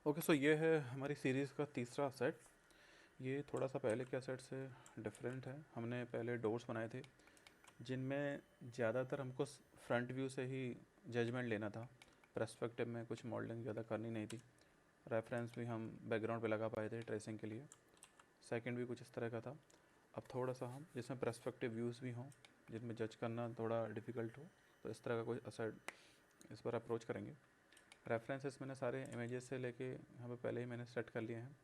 Okay, सो ये है हमारी सीरीज़ का तीसरा सेट। ये थोड़ा सा पहले के सेट से डिफरेंट है। हमने पहले डोर्स बनाए थे जिनमें ज़्यादातर हमको फ्रंट व्यू से ही जजमेंट लेना था। पर्सपेक्टिव में कुछ मॉडलिंग ज़्यादा करनी नहीं थी। रेफरेंस भी हम बैकग्राउंड पे लगा पाए थे ट्रेसिंग के लिए। सेकंड भी कुछ इस तरह का था। अब थोड़ा सा हम जिसमें पर्सपेक्टिव व्यूज़ भी हों, जिनमें जज करना थोड़ा डिफ़िकल्ट हो, तो इस तरह का कोई असर इस पर अप्रोच करेंगे। रेफरेंसेस मैंने सारे इमेजेस से लेके यहाँ पे पहले ही मैंने सेट कर लिए हैं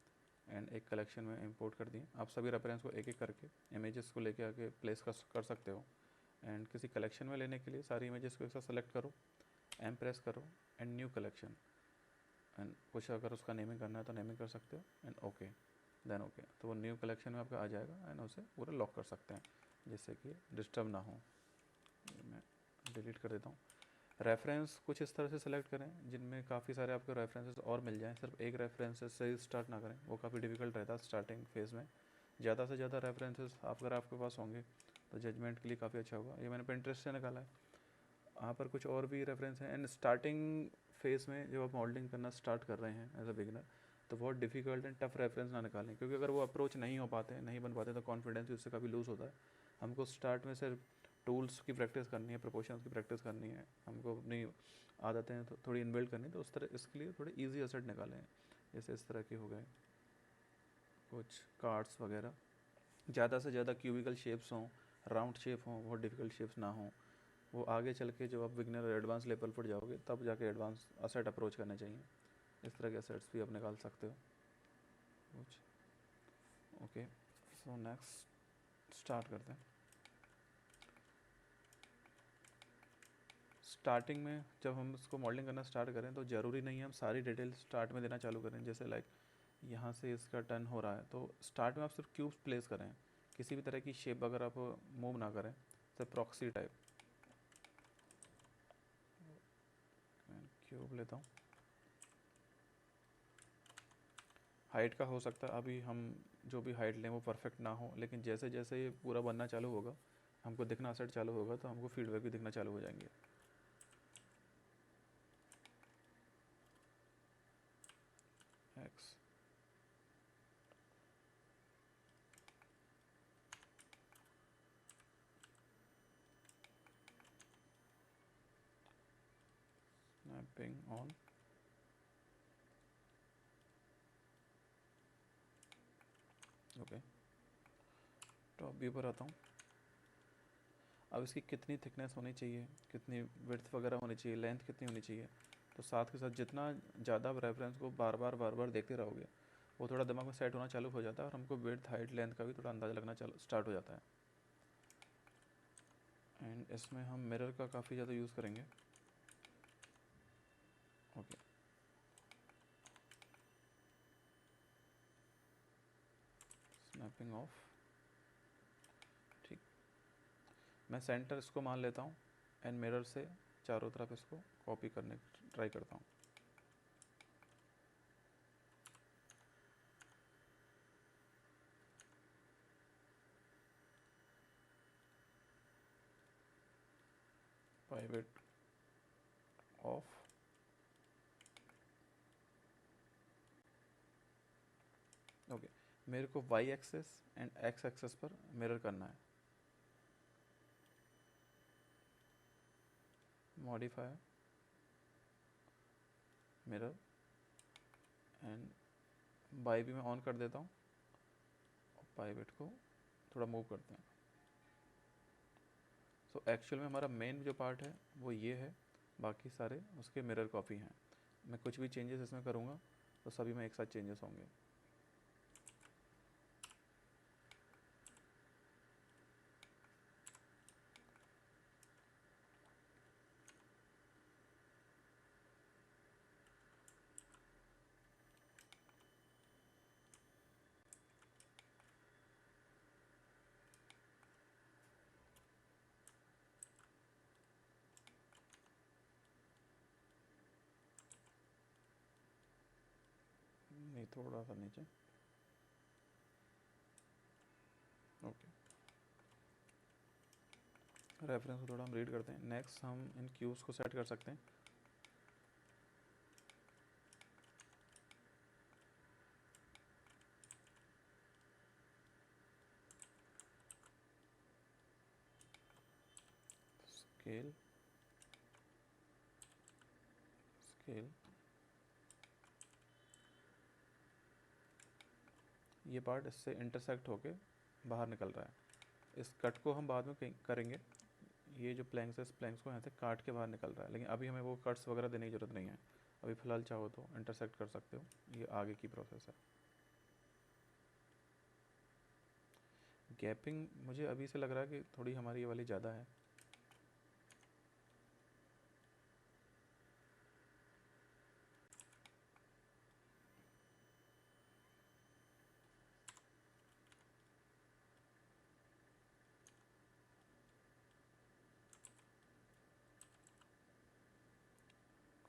एंड एक कलेक्शन में इंपोर्ट कर दिए। आप सभी रेफरेंस को एक एक करके इमेजेस को लेके आके प्लेस कर सकते हो। एंड किसी कलेक्शन में लेने के लिए सारी इमेजेस को एक साथ सेलेक्ट करो, एम प्रेस करो एंड न्यू कलेक्शन, एंड कुछ अगर उसका नेमिंग करना है तो नेमिंग कर सकते हो एंड ओके, देन ओके, तो वो न्यू कलेक्शन में आपका आ जाएगा एंड उसे पूरा लॉक कर सकते हैं जिससे कि डिस्टर्ब ना हो। मैं डिलीट कर देता हूँ। रेफरेंस कुछ इस तरह से सेलेक्ट करें जिनमें काफ़ी सारे आपको रेफरेंसेस और मिल जाएं। सिर्फ एक रेफरेंसेस से ही स्टार्ट ना करें, वो काफ़ी डिफिकल्ट रहता है स्टार्टिंग फेज़ में। ज़्यादा से ज़्यादा रेफरेंसेस अगर आपके पास होंगे तो जजमेंट के लिए काफ़ी अच्छा होगा। ये मैंने पिंटरेस्ट से निकाला है। वहाँ पर कुछ और भी रेफरेंस हैं। एंड स्टार्टिंग फेज़ में जब आप मॉडलिंग करना स्टार्ट कर रहे हैं एज अ बिगिनर, तो बहुत डिफिकल्ट एंड टफ रेफरेंस ना निकालें, क्योंकि अगर वो अप्रोच नहीं हो पाते, नहीं बन पाते, तो कॉन्फिडेंस भी उससे काफ़ी लूज़ होता है। हमको स्टार्ट में सिर्फ टूल्स की प्रैक्टिस करनी है, प्रोपोर्शंस की प्रैक्टिस करनी है, हमको अपनी आदतें तो थोड़ी इनबिल्ड करनी है। तो उस तरह इसके लिए थोड़े ईजी एसेट निकालें, जैसे इस तरह के हो गए कुछ कार्ड्स वगैरह। ज़्यादा से ज़्यादा क्यूबिकल शेप्स हों, राउंड शेप हों, बहुत डिफिकल्ट शेप्स ना हों। वो आगे चल के जब आप बिगनर और एडवांस लेवल पर जाओगे तब जाके एडवांस असेट अप्रोच करने चाहिए। इस तरह के असेट्स भी आप निकाल सकते हो कुछ। ओके, सो नेक्स्ट स्टार्ट करते हैं। स्टार्टिंग में जब हम इसको मॉडलिंग करना स्टार्ट करें तो ज़रूरी नहीं है हम सारी डिटेल स्टार्ट में देना चालू करें। जैसे लाइक यहाँ से इसका टर्न हो रहा है तो स्टार्ट में आप सिर्फ क्यूब्स प्लेस करें, किसी भी तरह की शेप अगर आप मूव ना करें, सिर्फ प्रॉक्सी टाइप। मैं क्यूब लेता हूँ। हाइट का हो सकता है अभी हम जो भी हाइट लें वो परफेक्ट ना हो, लेकिन जैसे जैसे ये पूरा बनना चालू होगा, हमको दिखना सेट चालू होगा, तो हमको फीडबैक भी दिखना चालू हो जाएंगे। X, snapping on. Okay, top view पर आता हूँ। अब इसकी कितनी थिकनेस होनी चाहिए, कितनी विड्थ वगैरह होनी चाहिए, लेंथ कितनी होनी चाहिए, तो साथ के साथ जितना ज़्यादा आप रेफरेंस को बार बार देखते रहोगे, वो थोड़ा दिमाग में सेट होना चालू हो जाता है और हमको विड्थ हाइट लेंथ का भी थोड़ा अंदाज़ा लगना स्टार्ट हो जाता है। एंड इसमें हम मिरर का काफ़ी ज़्यादा यूज़ करेंगे। Okay, snapping of. ठीक, मैं सेंटर इसको मान लेता हूँ एंड मिरर से चारों तरफ इसको कॉपी करने की ट्राई करता हूँ। Pivot of. ओके, मेरे को Y axis and X axis पर मिरर करना है। मॉडिफाई मिरर एंड बाई भी मैं ऑन कर देता हूँ और पाइवेट को थोड़ा मूव करते हैं। सो एक्चुअल में हमारा मेन जो पार्ट है वो ये है, बाकी सारे उसके मिरर कॉपी हैं। मैं कुछ भी चेंजेस इसमें करूँगा तो सभी में एक साथ चेंजेस होंगे। नहीं, थोड़ा सा नीचे। ओके, रेफरेंस को थोड़ा हम रीड करते हैं। नेक्स्ट हम इन क्यूब्स को सेट कर सकते हैं। स्केल स्केल, ये पार्ट इससे इंटरसेक्ट होके बाहर निकल रहा है। इस कट को हम बाद में कहीं करेंगे, ये जो प्लैंक्स है इस प्लैंक्स को यहाँ से काट के बाहर निकल रहा है, लेकिन अभी हमें वो कट्स वगैरह देने की ज़रूरत नहीं है। अभी फ़िलहाल चाहो तो इंटरसेक्ट कर सकते हो, ये आगे की प्रोसेस है। गैपिंग मुझे अभी से लग रहा है कि थोड़ी हमारी ये वाली ज़्यादा है।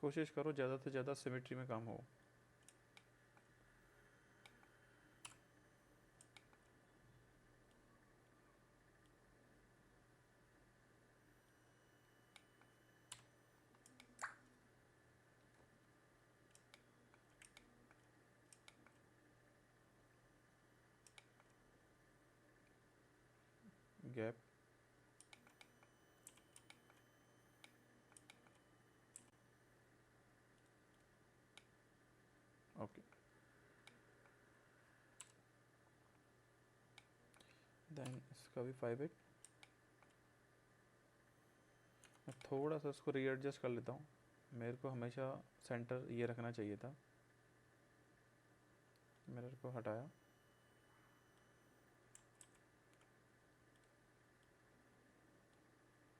कोशिश करो ज़्यादा से ज़्यादा सिमेट्री में काम हो। गैप, ओके, देन इसका भी 5/8। मैं थोड़ा सा इसको रीएडजस्ट कर लेता हूँ, मेरे को हमेशा सेंटर ये रखना चाहिए था। मिरर को हटाया,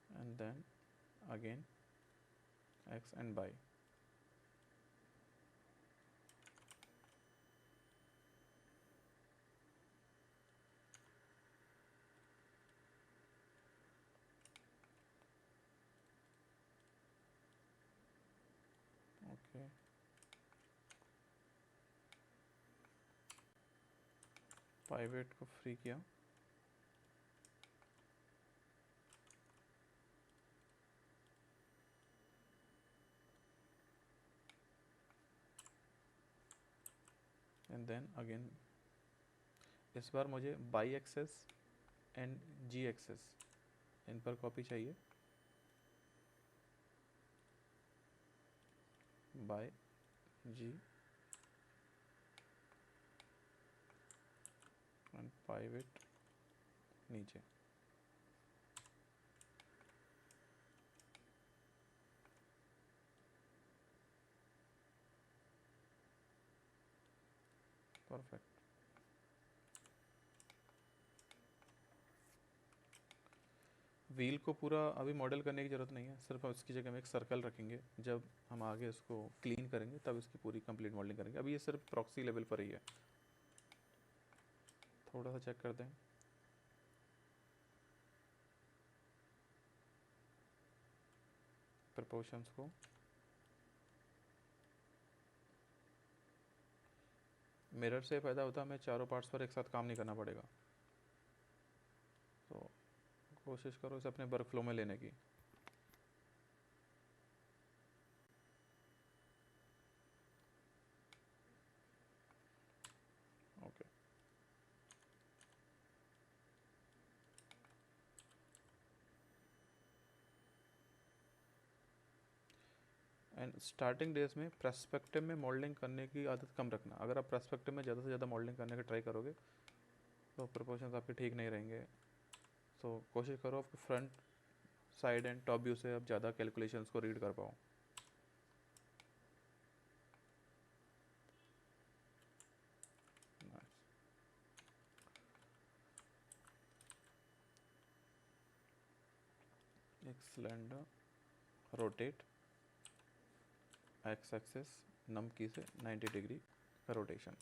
and then again X and Y. Okay, 5/8 को फ्री किया, एंड देन अगेन इस बार मुझे y axis and G axis इन पर कॉपी चाहिए। बाय जी एंड 5/8 नीचे। परफेक्ट। व्हील को पूरा अभी मॉडल करने की ज़रूरत नहीं है, सिर्फ उसकी जगह में एक सर्कल रखेंगे। जब हम आगे इसको क्लीन करेंगे तब इसकी पूरी कंप्लीट मॉडलिंग करेंगे। अभी ये सिर्फ प्रॉक्सी लेवल पर ही है। थोड़ा सा चेक कर दें। प्रपोर्शंस को मिरर से फ़ायदा होता है, हमें चारों पार्ट्स पर एक साथ काम नहीं करना पड़ेगा। तो कोशिश करो इसे अपने वर्क फ्लो में लेने की। ओके, एंड स्टार्टिंग डेज में पर्सपेक्टिव में मॉडलिंग करने की आदत कम रखना। अगर आप पर्सपेक्टिव में ज़्यादा से ज़्यादा मॉडलिंग करने का ट्राई करोगे तो प्रोपोर्शंस आपके ठीक नहीं रहेंगे। तो कोशिश करो आपके front side and top view से आप ज़्यादा कैलकुलेशंस को रीड कर पाओ। एक सिलेंडर रोटेट, एक्स एक्सिस नम की से 90 डिग्री का रोटेशन,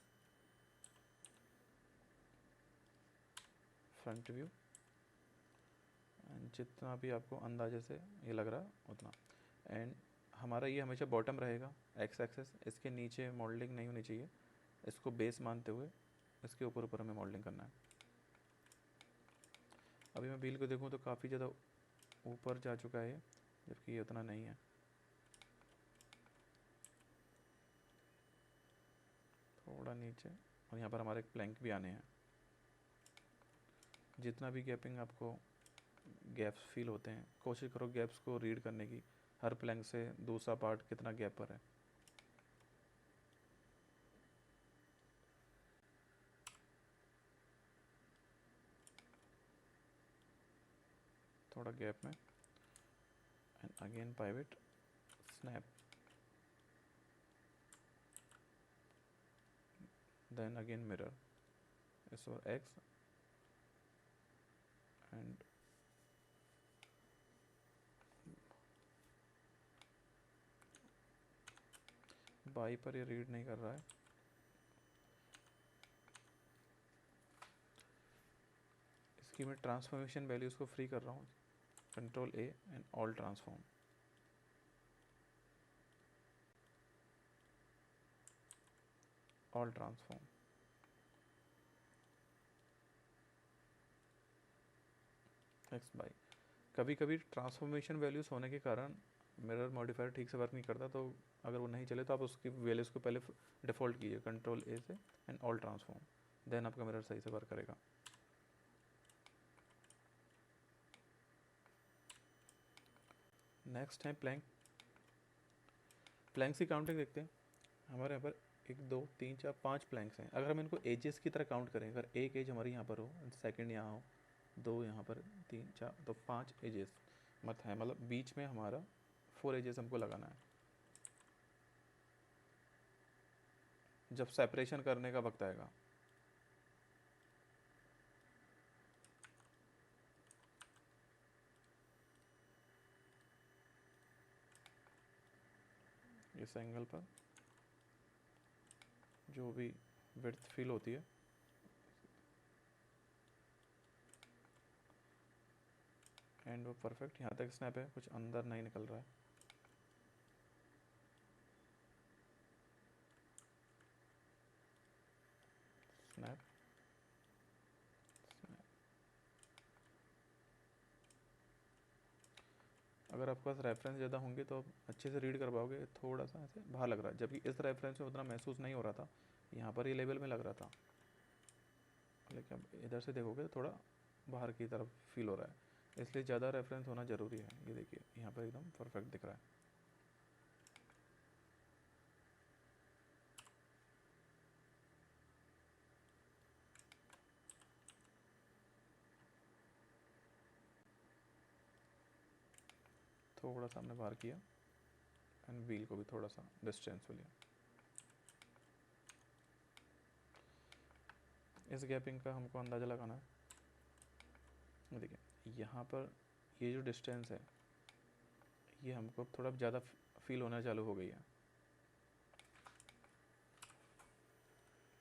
फ्रंट व्यू, जितना भी आपको अंदाजे से ये लग रहा है उतना। एंड हमारा ये हमेशा बॉटम रहेगा, एक्स एक्सिस। इसके नीचे मॉडलिंग नहीं होनी चाहिए, इसको बेस मानते हुए इसके ऊपर ऊपर हमें मॉडलिंग करना है। अभी मैं व्हील को देखूँ तो काफ़ी ज़्यादा ऊपर जा चुका है, जबकि ये उतना नहीं है। थोड़ा नीचे, और यहाँ पर हमारे प्लैंक भी आने हैं। जितना भी गैपिंग आपको गैप्स फील होते हैं, कोशिश करो गैप्स को रीड करने की, हर प्लैंक से दूसरा पार्ट कितना गैप पर है। थोड़ा गैप में, and again pivot, snap, then again mirror, इस और एक्स एंड बाई पर ये रीड नहीं कर रहा है। इसकी मैं ट्रांसफॉर्मेशन वैल्यूज को फ्री कर रहा हूँ, control A and all transform, all transform. X by, कभी कभी ट्रांसफॉर्मेशन वैल्यूज होने के कारण मिरर मॉडिफायर ठीक से वर्क नहीं करता, तो अगर वो नहीं चले तो आप उसकी वैल्यूज़ को पहले डिफ़ॉल्ट कीजिए कंट्रोल ए से एंड ऑल ट्रांसफॉर्म, देन आपका मिरर सही से वर्क करेगा। नेक्स्ट है प्लैंक। प्लैंक्स की काउंटिंग देखते हैं। हमारे यहाँ पर 1 2 3 4 5 प्लैंक्स हैं। अगर हम इनको एजेस की तरह काउंट करें, अगर एक एज हमारी यहाँ पर हो, सेकंड यहाँ हो, 2 यहाँ पर, 3 4, तो 5 एजेस मत है, मतलब बीच में हमारा 4 एजेस हमको लगाना है। जब सेपरेशन करने का वक्त आएगा, इस एंगल पर जो भी विड्थ फील होती है, एंड वो परफेक्ट यहाँ तक स्नैप है, कुछ अंदर नहीं निकल रहा है। Snap, snap. अगर आपके पास रेफरेंस ज़्यादा होंगे तो आप अच्छे से रीड कर पाओगे। थोड़ा सा ऐसे बाहर लग रहा है, जबकि इस रेफरेंस में उतना महसूस नहीं हो रहा था, यहाँ पर ये लेवल में लग रहा था, लेकिन अब इधर से देखोगे तो थोड़ा बाहर की तरफ फील हो रहा है, इसलिए ज़्यादा रेफरेंस होना ज़रूरी है। ये देखिए यहाँ पर एकदम परफेक्ट दिख रहा है। थोड़ा सा हमने बाहर किया, एंड व्हील को भी थोड़ा सा डिस्टेंस पे लिया। इस गैपिंग का हमको अंदाज़ा लगाना है। देखिए यहाँ पर ये जो डिस्टेंस है, ये हमको थोड़ा ज़्यादा फील होना चालू हो गई है,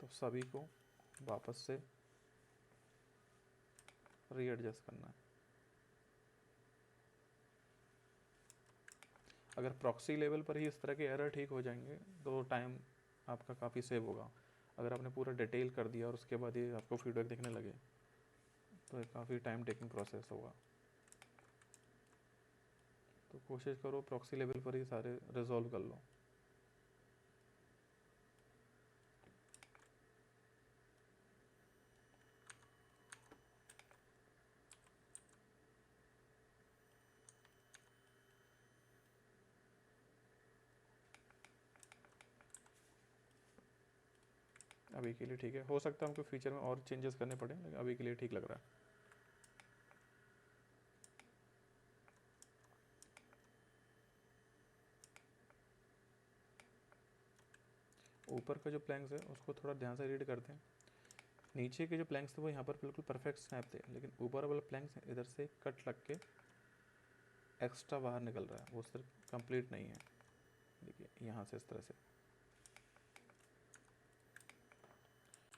तो सभी को वापस से रीएडजस्ट करना है। अगर प्रॉक्सी लेवल पर ही इस तरह के एरर ठीक हो जाएंगे तो टाइम आपका काफ़ी सेव होगा। अगर आपने पूरा डिटेल कर दिया और उसके बाद ये आपको फीडबैक दिखने लगे तो ये काफ़ी टाइम टेकिंग प्रोसेस होगा। तो कोशिश करो प्रॉक्सी लेवल पर ही सारे रिजॉल्व कर लो। अभी के लिए ठीक है, हो सकता है हमको फ्यूचर में और चेंजेस करने पड़े, लेकिन अभी के लिए ठीक लग रहा है। ऊपर का जो प्लैंक्स है उसको थोड़ा ध्यान से रीड करते हैं। नीचे के जो प्लैंक्स थे वो यहाँ पर बिल्कुल परफेक्ट स्नैप थे, लेकिन ऊपर वाला प्लैंक्स इधर से कट लग के एक्स्ट्रा बाहर निकल रहा है, वो सिर्फ कंप्लीट नहीं है। देखिए यहाँ से इस तरह से,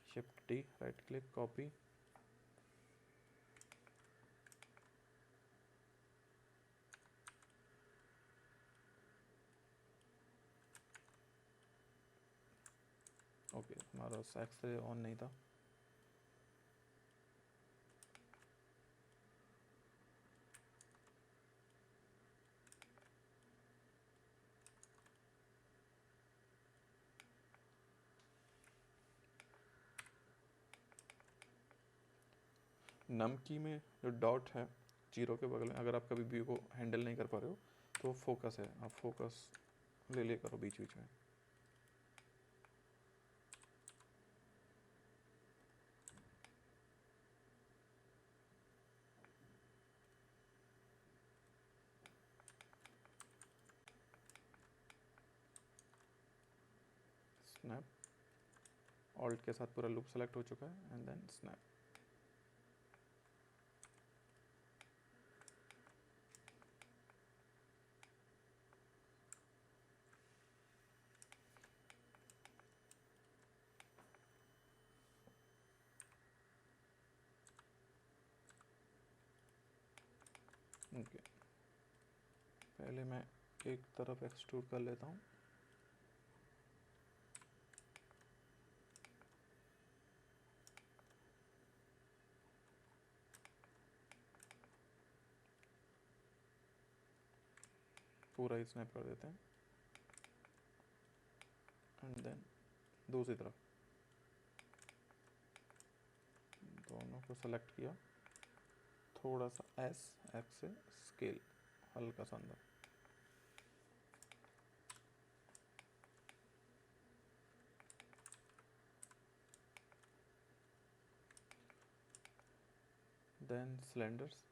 shift T, right click, copy, okay हमारा एक्सरे ऑन नहीं था। नम की में जो डॉट है जीरो के बगल में, अगर आप कभी व्यू को हैंडल नहीं कर पा रहे हो तो फोकस है, आप फोकस ले लिया करो बीच बीच में। स्नैप, ऑल्ट के साथ पूरा लूप सेलेक्ट हो चुका है एंड देन स्नैप। ओके, पहले मैं एक तरफ एक्सट्रूड कर लेता हूँ। पूरा ही स्नैप कर देते हैं एंड देन दूसरी तरफ दोनों को सेलेक्ट किया, थोड़ा सा एस एक्स से स्केल हल्का सा अंदर। Then cylinders,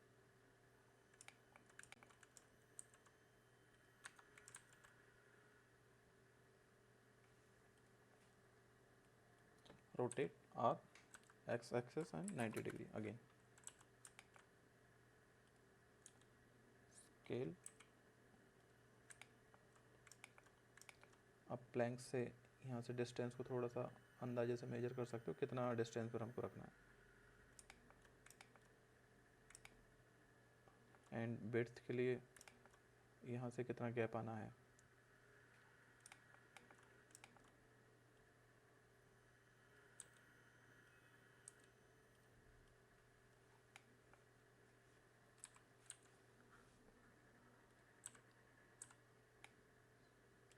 rotate R x axis and 90 degree again, scale। अब प्लैंक से यहाँ से डिस्टेंस को थोड़ा सा अंदाजे से मेजर कर सकते हो कितना डिस्टेंस पर हमको रखना है, एंड विड्थ के लिए यहाँ से कितना गैप आना है।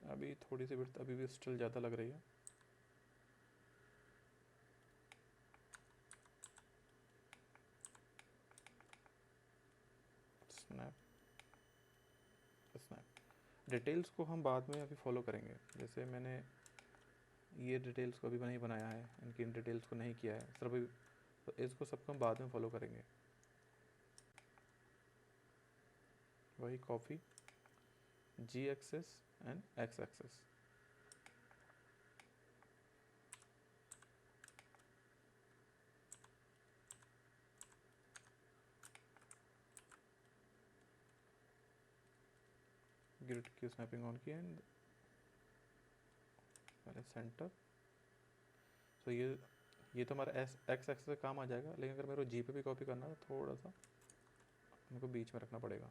अभी थोड़ी सी विड्थ अभी भी स्टिल ज़्यादा लग रही है। Snap snap. डिटेल्स को हम बाद में अभी फॉलो करेंगे, जैसे मैंने ये डिटेल्स को अभी नहीं बनाया है, इनकी इन डिटेल्स को नहीं किया है सिर्फ अभी, तो इसको सबको हम बाद में फॉलो करेंगे। वही copy, Z axis and X axis. Grid की स्नैपिंग ऑन की एंड पहले सेंटर। तो ये तो हमारा एक्स एक्सेस से काम आ जाएगा, लेकिन अगर मेरे को जी पे भी कॉपी करना है तो थोड़ा सा हमको बीच में रखना पड़ेगा।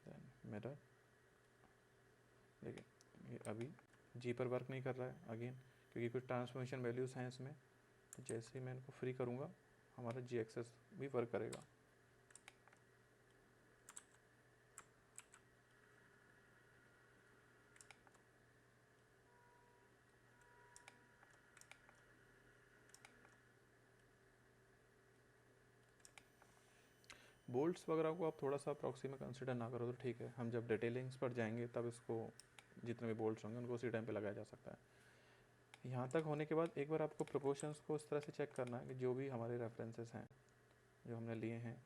देन मिरर, देखिए ये अभी जी पर वर्क नहीं कर रहा है अगेन, क्योंकि कुछ ट्रांसफॉर्मेशन वैल्यूज़ हैं इसमें। तो जैसे ही मैं इनको फ्री करूँगा हमारा जी एक्सेस भी वर्क करेगा। बोल्ट्स वगैरह को आप थोड़ा सा प्रॉक्सी में कंसिडर ना करो तो ठीक है, हम जब डिटेलिंग्स पर जाएंगे तब इसको जितने भी बोल्ट्स होंगे उनको उसी टाइम पे लगाया जा सकता है। यहाँ तक होने के बाद एक बार आपको प्रोपोर्शंस को इस तरह से चेक करना है कि जो भी हमारे रेफरेंसेस हैं जो हमने लिए हैं,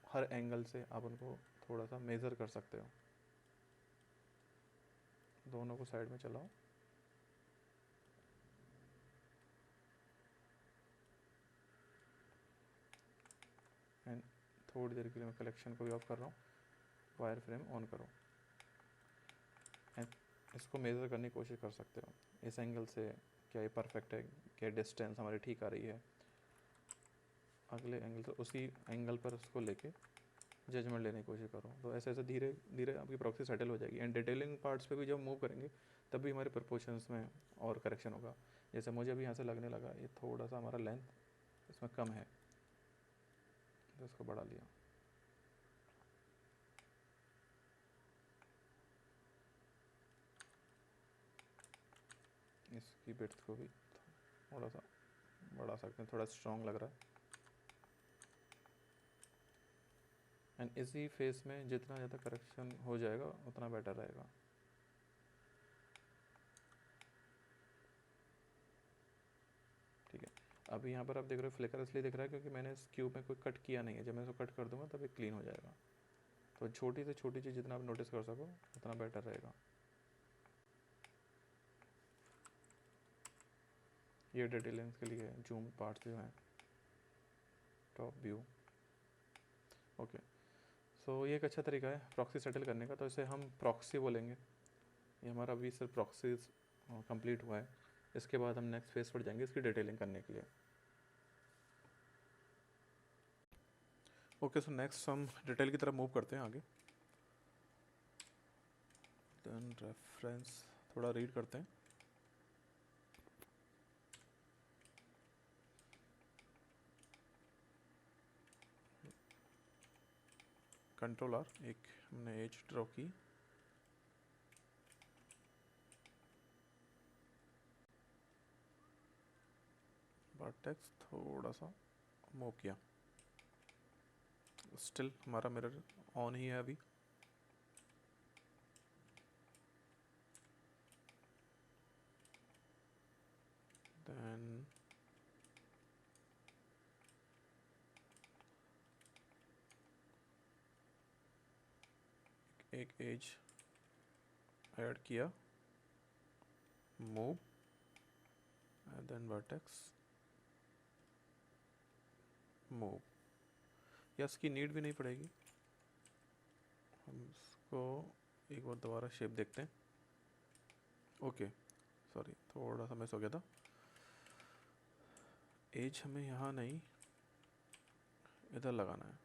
हर एंगल से आप उनको थोड़ा सा मेज़र कर सकते हो। दोनों को साइड में चलाओ एंड थोड़ी देर के लिए मैं कलेक्शन को भी ऑफ कर रहा हूँ, वायर फ्रेम ऑन करो एंड इसको मेज़र करने की कोशिश कर सकते हो इस एंगल से क्या ये परफेक्ट है, क्या डिस्टेंस हमारी ठीक आ रही है। अगले एंगल से उसी एंगल पर उसको लेके जजमेंट लेने की कोशिश करो। तो ऐसे ऐसे धीरे धीरे आपकी प्रॉक्सी सेटल हो जाएगी एंड डिटेलिंग पार्ट्स पे भी जब मूव करेंगे तब भी हमारे प्रपोर्शंस में और करेक्शन होगा। जैसे मुझे अभी यहाँ से लगने लगा ये थोड़ा सा हमारा लेंथ इसमें कम है, तो इसको बढ़ा लिया। इसकी विड्थ को भी थोड़ा सा बढ़ा बढ़ा सकते हैं, थोड़ा स्ट्रॉन्ग लग रहा है। एंड इसी फेस में जितना ज़्यादा करेक्शन हो जाएगा उतना बेटर रहेगा। ठीक है, अभी यहाँ पर आप देख रहे हो फ्लिकर इसलिए दिख रहा है क्योंकि मैंने इस क्यूब में कोई कट किया नहीं है। जब मैं इसको कट कर दूंगा तब ये क्लीन हो जाएगा। तो छोटी से छोटी चीज़ जितना आप नोटिस कर सको उतना बेटर रहेगा। ये डिटेलिंग के लिए जूम पार्ट्स जो हैं, टॉप व्यू। ओके, सो ये एक अच्छा तरीका है प्रॉक्सी सेटल करने का। तो इसे हम प्रॉक्सी बोलेंगे। ये हमारा अभी सिर्फ प्रॉक्सी कंप्लीट हुआ है। इसके बाद हम नेक्स्ट फेज पर जाएंगे इसकी डिटेलिंग करने के लिए। ओके, सो नेक्स्ट हम डिटेल की तरफ मूव करते हैं आगे। देन रेफरेंस थोड़ा रीड करते हैं। कंट्रोल आर, एक हमने एज ड्रॉ की। वर्टेक्स थोड़ा सा मूव किया। स्टिल हमारा मिरर ऑन ही है अभी। देन एक एज ऐड किया, move, and then vertex move. या इसकी नीड भी नहीं पड़ेगी, हम इसको एक बार दोबारा शेप देखते हैं। ओके, सॉरी थोड़ा सा मिस हो गया था। एज हमें यहाँ नहीं इधर लगाना है।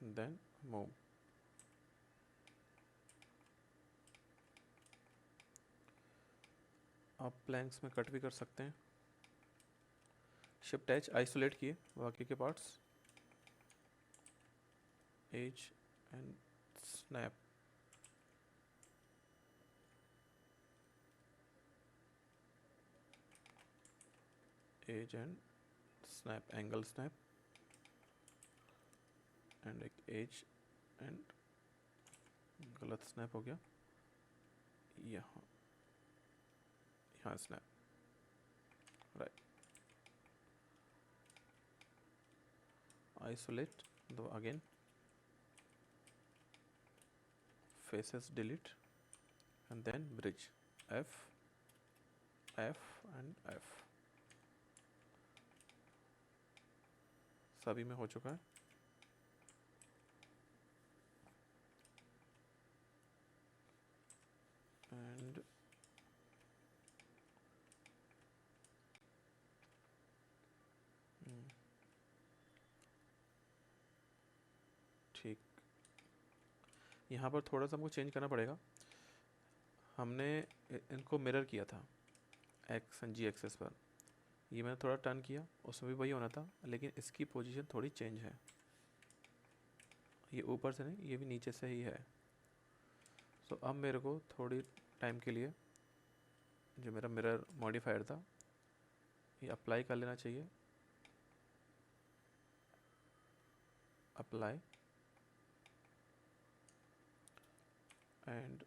Then move. आप प्लैंक्स में कट भी कर सकते हैं। शिफ्ट एच आइसोलेट किए बाकी के parts, edge and snap. Edge and snap, angle snap, and एक एज एंड गलत स्नैप हो गया, यहाँ यहाँ स्नैप, राइट। आइसोलेट दो again, faces delete, and then bridge, F, F and F। सभी में हो चुका है। एंड ठीक, यहाँ पर थोड़ा सा हमको चेंज करना पड़ेगा। हमने इनको मिरर किया था एक्स एंड जी एक्सेस पर, ये मैंने थोड़ा टर्न किया, उसमें भी वही होना था, लेकिन इसकी पोजीशन थोड़ी चेंज है। ये ऊपर से नहीं, ये भी नीचे से ही है। सो अब मेरे को थोड़ी टाइम के लिए जो मेरा मिरर मॉडिफायर था ये अप्लाई कर लेना चाहिए। अप्लाई एंड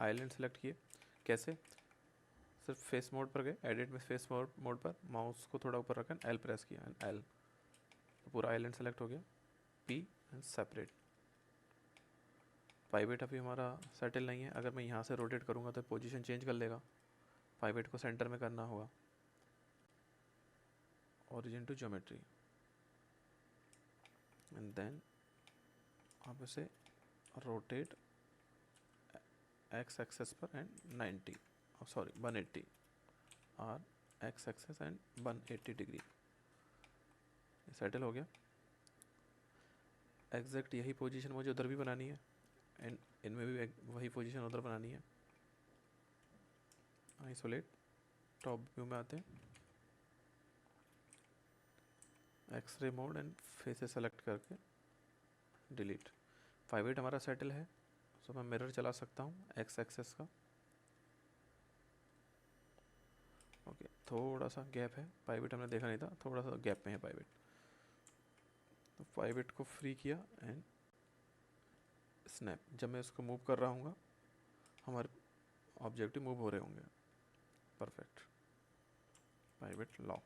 आइलैंड सेलेक्ट किए। कैसे? सिर्फ फेस मोड पर गए, एडिट में फेस मोड पर माउस को थोड़ा ऊपर रखा, एल प्रेस किया एंड एल, तो पूरा आइलैंड सेलेक्ट हो गया। P and separate. पाइवेट अभी हमारा सेटल नहीं है, अगर मैं यहाँ से रोटेट करूँगा तो पोजीशन चेंज कर लेगा। पाइवेट को सेंटर में करना होगा। Origin to geometry, and then आप इसे रोटेट एक्स एक्सेस पर and 90, sorry 180, R X axis and 180 degree. Settle हो गया। एग्जैक्ट यही पोजीशन मुझे उधर भी बनानी है एंड इनमें भी वही पोजीशन उधर बनानी है। आइसोलेट, टॉप व्यू में आते हैं, x ray mode and faces select करके डिलीट। 58 हमारा सेटल है, तो मैं मिरर चला सकता हूँ एक्स एक्सेस का। ओके, ओके, थोड़ा सा गैप है, पाइवेट हमने देखा नहीं था, थोड़ा सा गैप में है पाइवेट। तो पाइवेट को फ्री किया एंड स्नैप। जब मैं इसको मूव कर रहा हूँ हमारे ऑब्जेक्टिव मूव हो रहे होंगे। Perfect, pivot lock.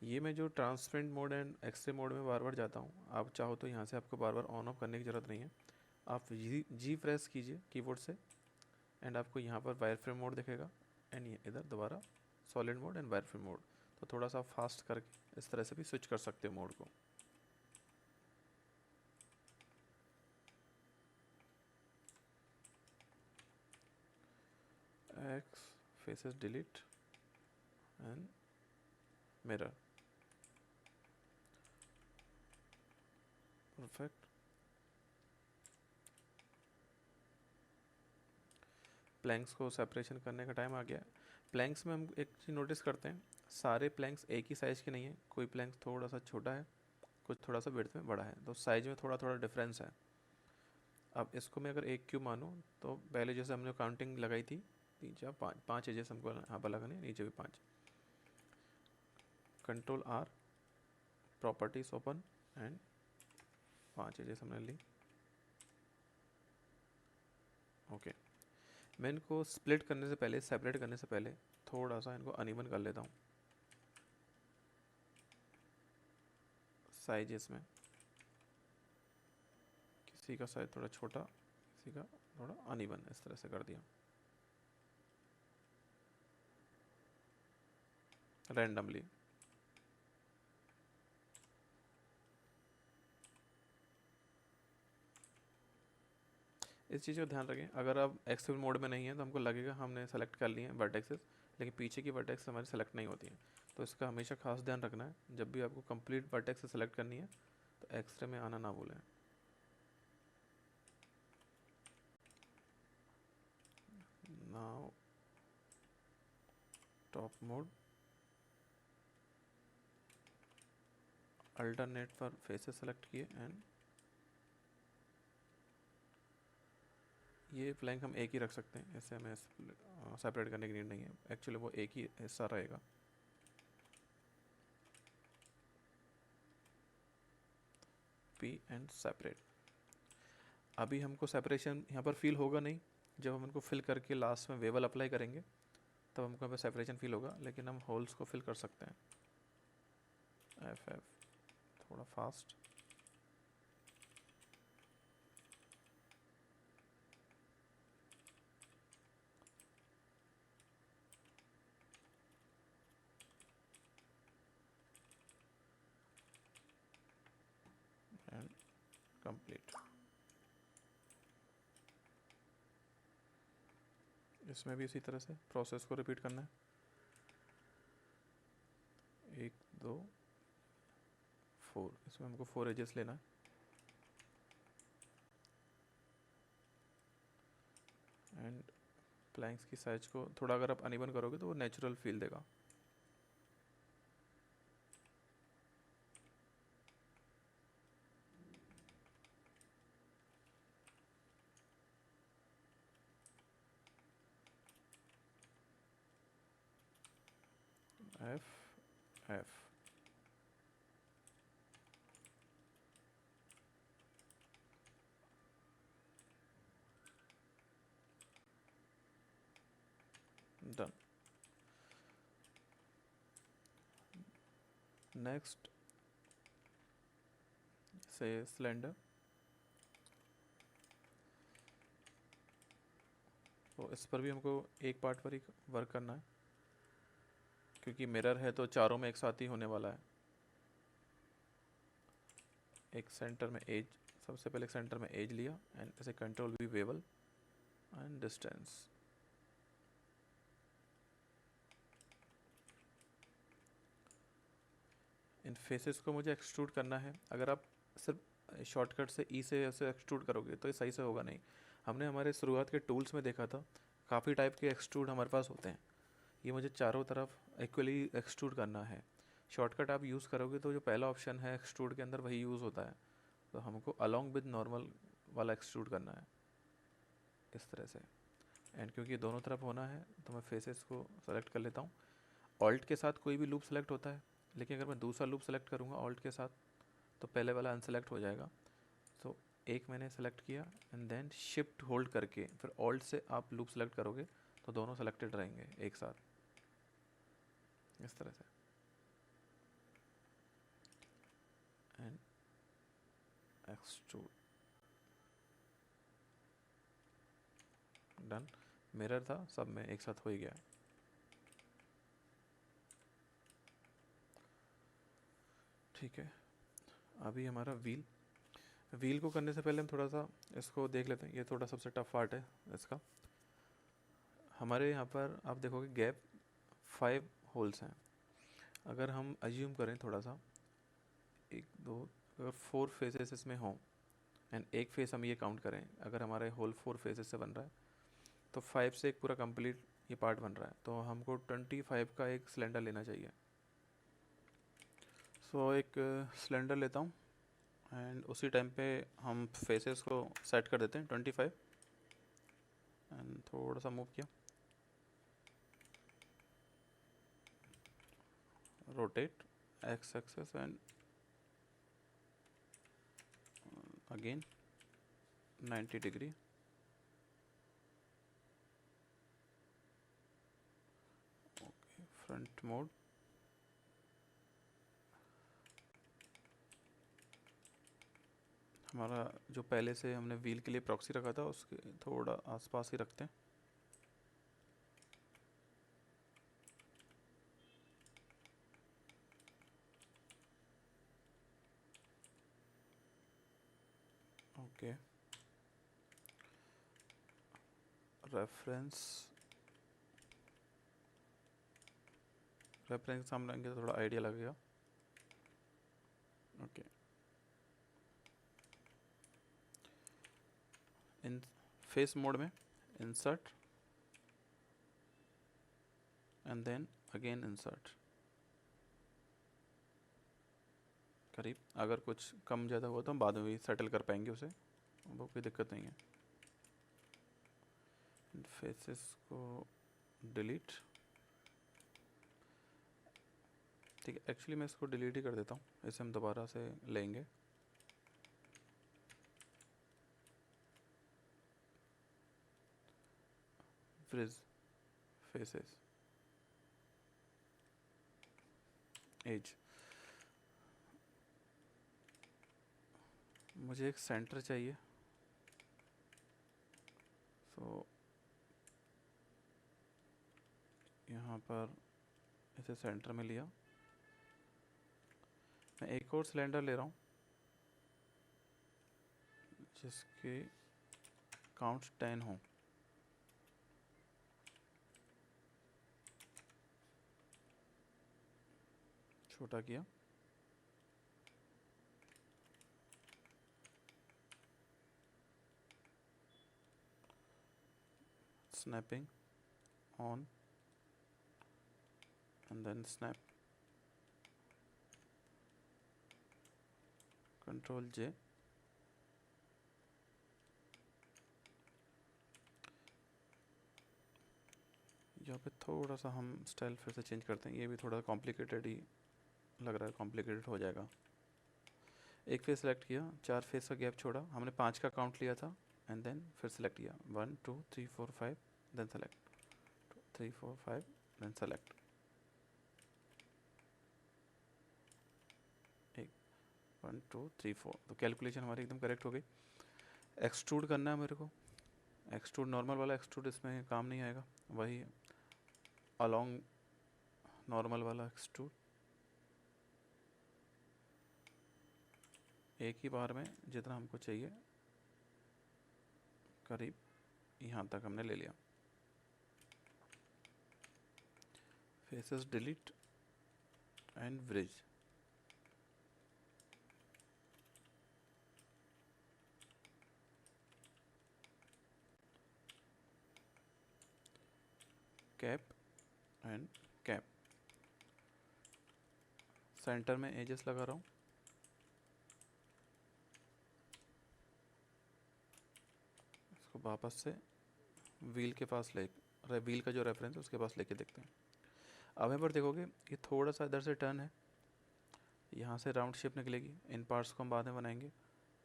ये मैं जो transparent mode and x ray mode में बार बार जाता हूँ, आप चाहो तो यहाँ से आपको बार बार ऑन ऑफ करने की ज़रूरत नहीं है। आप जी प्रेस कीजिए कीबोर्ड से एंड आपको यहाँ पर वायर फ्रेम मोड दिखेगा एंड ये इधर दोबारा solid mode and wire frame mode. तो थोड़ा सा फास्ट करके इस तरह से भी स्विच कर सकते हो मोड को। X faces delete and mirror. Perfect. Planks को सेपरेशन करने का टाइम आ गया है। प्लैंक्स में हम एक चीज़ नोटिस करते हैं, सारे प्लैंक्स एक ही साइज़ के नहीं है, कोई प्लैंक थोड़ा सा छोटा है, कुछ थोड़ा सा विड्थ में बड़ा है, तो साइज में थोड़ा थोड़ा डिफरेंस है। अब इसको मैं अगर एक क्यूब मानूँ तो पहले जैसे हमने काउंटिंग लगाई थी 3 4 5 एजेस हमको यहाँ पर लगाने, नीचे भी 5। Control R, properties open and 5 edges हमने ली। ओके, मैं इनको स्प्लिट करने से पहले, सेपरेट करने से पहले थोड़ा सा इनको अनइवन कर लेता हूँ साइजेस में। किसी का साइज थोड़ा छोटा, किसी का थोड़ा अनइवन, इस तरह से कर दिया रैंडमली। इस चीज़ का ध्यान रखें, अगर आप एक्सेल मोड में नहीं है तो हमको लगेगा हमने सेलेक्ट कर लिए हैं वर्टेक्सेस, लेकिन पीछे की वर्टेक्स हमारी सेलेक्ट नहीं होती हैं। तो इसका हमेशा खास ध्यान रखना है, जब भी आपको कंप्लीट वर्टेक्स सेलेक्ट करनी है तो एक्सरे में आना ना भूलें। नाउ टॉप मोड, अल्टरनेट पर फेसेस सेलेक्ट किए एंड ये फ्लैंक हम एक ही रख सकते हैं, इससे हमें सेपरेट करने की नीड नहीं है, एक्चुअली वो एक ही हिस्सा रहेगा। P and separate. अभी हमको सेपरेशन यहाँ पर फील होगा नहीं, जब हम इनको फिल करके लास्ट में वेवल अप्लाई करेंगे तब हमको यहाँ पर सेपरेशन फील होगा, लेकिन हम होल्स को फिल कर सकते हैं। एफ थोड़ा फास्ट। And complete. इसमें भी इसी तरह से प्रोसेस को रिपीट करना है। 1 2 4, इसमें हमको 4 एजेस लेना है। एंड प्लैंक्स की साइज को थोड़ा अगर आप अनइवन करोगे तो वो नेचुरल फील देगा। F F done. नेक्स्ट से सिलेंडर, तो इस पर भी हमको एक पार्ट पर ही वर्क करना है, क्योंकि मिरर है तो चारों में एक साथ ही होने वाला है। एक सेंटर में एज, सबसे पहले एक सेंटर में एज लिया एंड ऐसे control we Wavell and distance. In faces को मुझे एक्सट्रूड करना है। अगर आप सिर्फ शॉर्टकट से ई से ऐसे एक्सट्रूड करोगे तो ये सही से होगा नहीं। हमने हमारे शुरुआत के टूल्स में देखा था, काफ़ी टाइप के एक्सट्रूड हमारे पास होते हैं। ये मुझे चारों तरफ इक्वली एक्सट्रूड करना है। शॉर्टकट आप यूज़ करोगे तो जो पहला ऑप्शन है एक्सट्रूड के अंदर वही यूज़ होता है, तो हमको अलॉन्ग विद नॉर्मल वाला एक्सट्रूड करना है इस तरह से। एंड क्योंकि दोनों तरफ होना है तो मैं फेसेस को सेलेक्ट कर लेता हूँ। ऑल्ट के साथ कोई भी लूप सेलेक्ट होता है, लेकिन अगर मैं दूसरा लूप सेलेक्ट करूँगा ऑल्ट के साथ तो पहले वाला अनसेलेक्ट हो जाएगा। सो एक मैंने सेलेक्ट किया एंड देन शिफ्ट होल्ड करके फिर ऑल्ट से आप लूप सेलेक्ट करोगे तो दोनों सेलेक्टेड रहेंगे एक साथ, इस तरह से। And extrude, done. मिरर था, सब में एक साथ हो ही गया। ठीक है, अभी हमारा व्हील को करने से पहले हम थोड़ा सा इसको देख लेते हैं। ये थोड़ा सबसे टफ पार्ट है इसका। हमारे यहाँ पर आप देखोगे गैप 5 होल्स हैं। अगर हम अज्यूम करें थोड़ा सा, 1 2, अगर 4 फेसेस इसमें हों एंड एक फेस हम ये काउंट करें, अगर हमारे होल 4 फेसेस से बन रहा है तो 5 से एक पूरा कंप्लीट ये पार्ट बन रहा है, तो हमको 25 का एक सिलेंडर लेना चाहिए। सो एक सिलेंडर लेता हूँ एंड उसी टाइम पे हम फेसेस को सेट कर देते हैं 25 एंड थोड़ा सा मूव किया, rotate X axis and again 90 degree. Okay, front mode, हमारा जो पहले से हमने व्हील के लिए प्रॉक्सी रखा था उसके थोड़ा आसपास ही रखते हैं। ओके, रेफरेंस सामने आएंगे तो थोड़ा आइडिया लगेगा। ओके, इन फेस मोड में insert and then again insert. करीब, अगर कुछ कम ज़्यादा हुआ तो हम बाद में भी सेटल कर पाएंगे उसे, वो कोई दिक्कत नहीं है। फेसेस को डिलीट, ठीक है। एक्चुअली मैं इसको डिलीट ही कर देता हूँ, इसे हम दोबारा से लेंगे। फ्रिज, फेसेस, एज, मुझे एक सेंटर चाहिए। सो यहाँ पर इसे सेंटर में लिया। मैं एक और सिलेंडर ले रहा हूँ जिसके काउंट 10 हो। छोटा किया, snapping on and then snap, Control J, यहाँ पे थोड़ा सा हम स्टाइल फिर से चेंज करते हैं। ये भी थोड़ा कॉम्प्लिकेटेड ही लग रहा है, कॉम्प्लिकेटेड हो जाएगा। एक फेस सेलेक्ट किया, 4 फेस का गैप छोड़ा, हमने 5 का काउंट लिया था एंड देन फिर सेलेक्ट किया 1 2 3 4 5 देन सेलेक्ट 3 4 5 देन सेलेक्ट। 1 2 3 4, तो कैलकुलेशन हमारी एकदम करेक्ट हो गई। एक्सट्रूड करना है मेरे को, एक्सट्रूड नॉर्मल वाला एक्सट्रूड इसमें काम नहीं आएगा, वही अलोंग नॉर्मल वाला एक्सट्रूड। एक ही बार में जितना हमको चाहिए, करीब यहाँ तक हमने ले लिया। Faces delete and bridge, cap and cap, centre में एजेस लगा रहा हूँ। इसको वापस से व्हील के पास ले, व्हील का जो रेफरेंस है उसके पास लेके देखते हैं। अब यहाँ पर देखोगे ये थोड़ा सा इधर से टर्न है, यहाँ से राउंड शेप निकलेगी। इन पार्ट्स को हम बाद में बनाएंगे।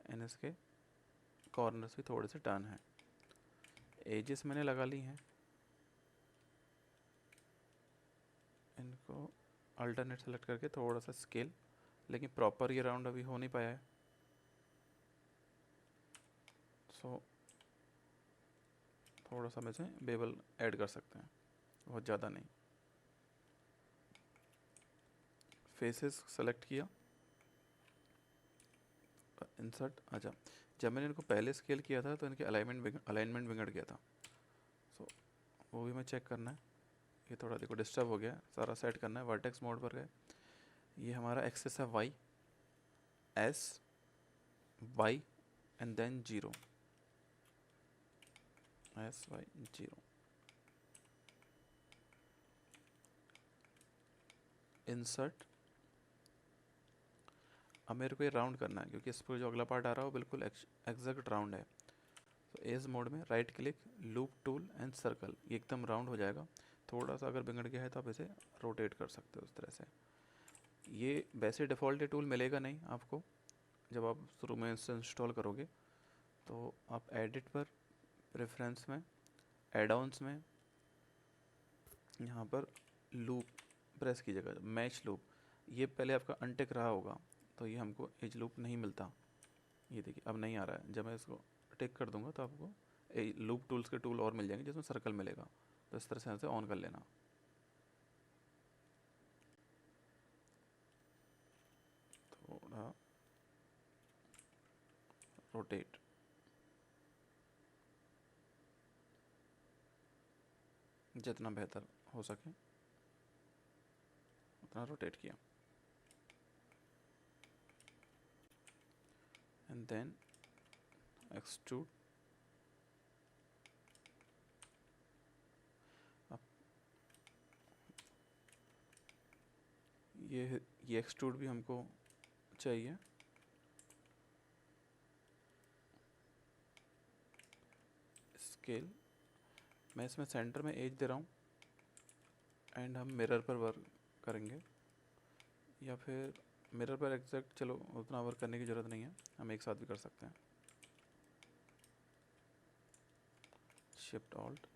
एंड इसके कॉर्नर्स भी थोड़े से टर्न हैं। एजेस मैंने लगा ली हैं, इनको अल्टरनेट सेलेक्ट करके थोड़ा सा स्केल, लेकिन प्रॉपर ये राउंड अभी हो नहीं पाया है, सो थोड़ा सा में से बेबल ऐड कर सकते हैं, बहुत ज़्यादा नहीं। फेसेस सेलेक्ट किया, इंसर्ट। अच्छा, जब मैंने इनको पहले स्केल किया था तो इनके अलाइनमेंट बिगड़ गया था, सो वो भी मैं चेक करना है। ये थोड़ा देखो डिस्टर्ब हो गया, सारा सेट करना है। वर्टेक्स मोड पर गए, ये हमारा एक्सेस है Y, S Y and then 0, S Y 0, insert. अब मेरे को ये राउंड करना है क्योंकि इस पर जो अगला पार्ट आ रहा है वो बिल्कुल एग्जैक्ट राउंड है। तो एज मोड में right click, loop tool and circle, ये एकदम राउंड हो जाएगा। थोड़ा सा अगर बिगड़ गया है तो आप इसे रोटेट कर सकते हो उस तरह से। ये वैसे डिफ़ॉल्ट टूल मिलेगा नहीं आपको, जब आप शुरू में इसे इंस्टॉल करोगे तो आप एडिट पर, प्रेफरेंस में, एड ऑन्स में, यहाँ पर लूप प्रेस कीजिएगा, मैच लूप। ये पहले आपका अनटिक रहा होगा तो ये हमको एज लूप नहीं मिलता। ये देखिए अब नहीं आ रहा है। जब मैं इसको टिक कर दूंगा तो आपको लूप टूल्स के टूल और मिल जाएंगे जिसमें सर्कल मिलेगा। तो इस तरह से ऑन कर लेना। थोड़ा रोटेट, जितना बेहतर हो सके उतना रोटेट किया। And then extrude. ये एक्सट्रूड भी हमको चाहिए। स्केल, मैं इसमें सेंटर में एज दे रहा हूँ एंड हम मिरर पर वर्क करेंगे, या फिर मिरर पर एग्जैक्ट, चलो उतना वर्क करने की ज़रूरत नहीं है, हम एक साथ भी कर सकते हैं। शिफ्ट ऑल्ट,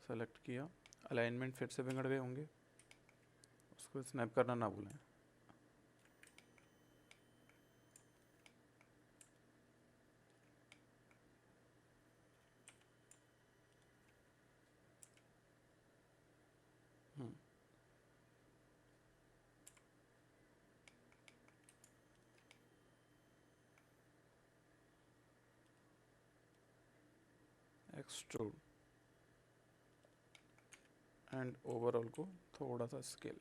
सेलेक्ट किया। अलाइनमेंट फिर से बिगड़ गए होंगे, उसको स्नैप करना ना भूलें। एक्सट्रूड एंड ओवरऑल को थोड़ा सा स्केल।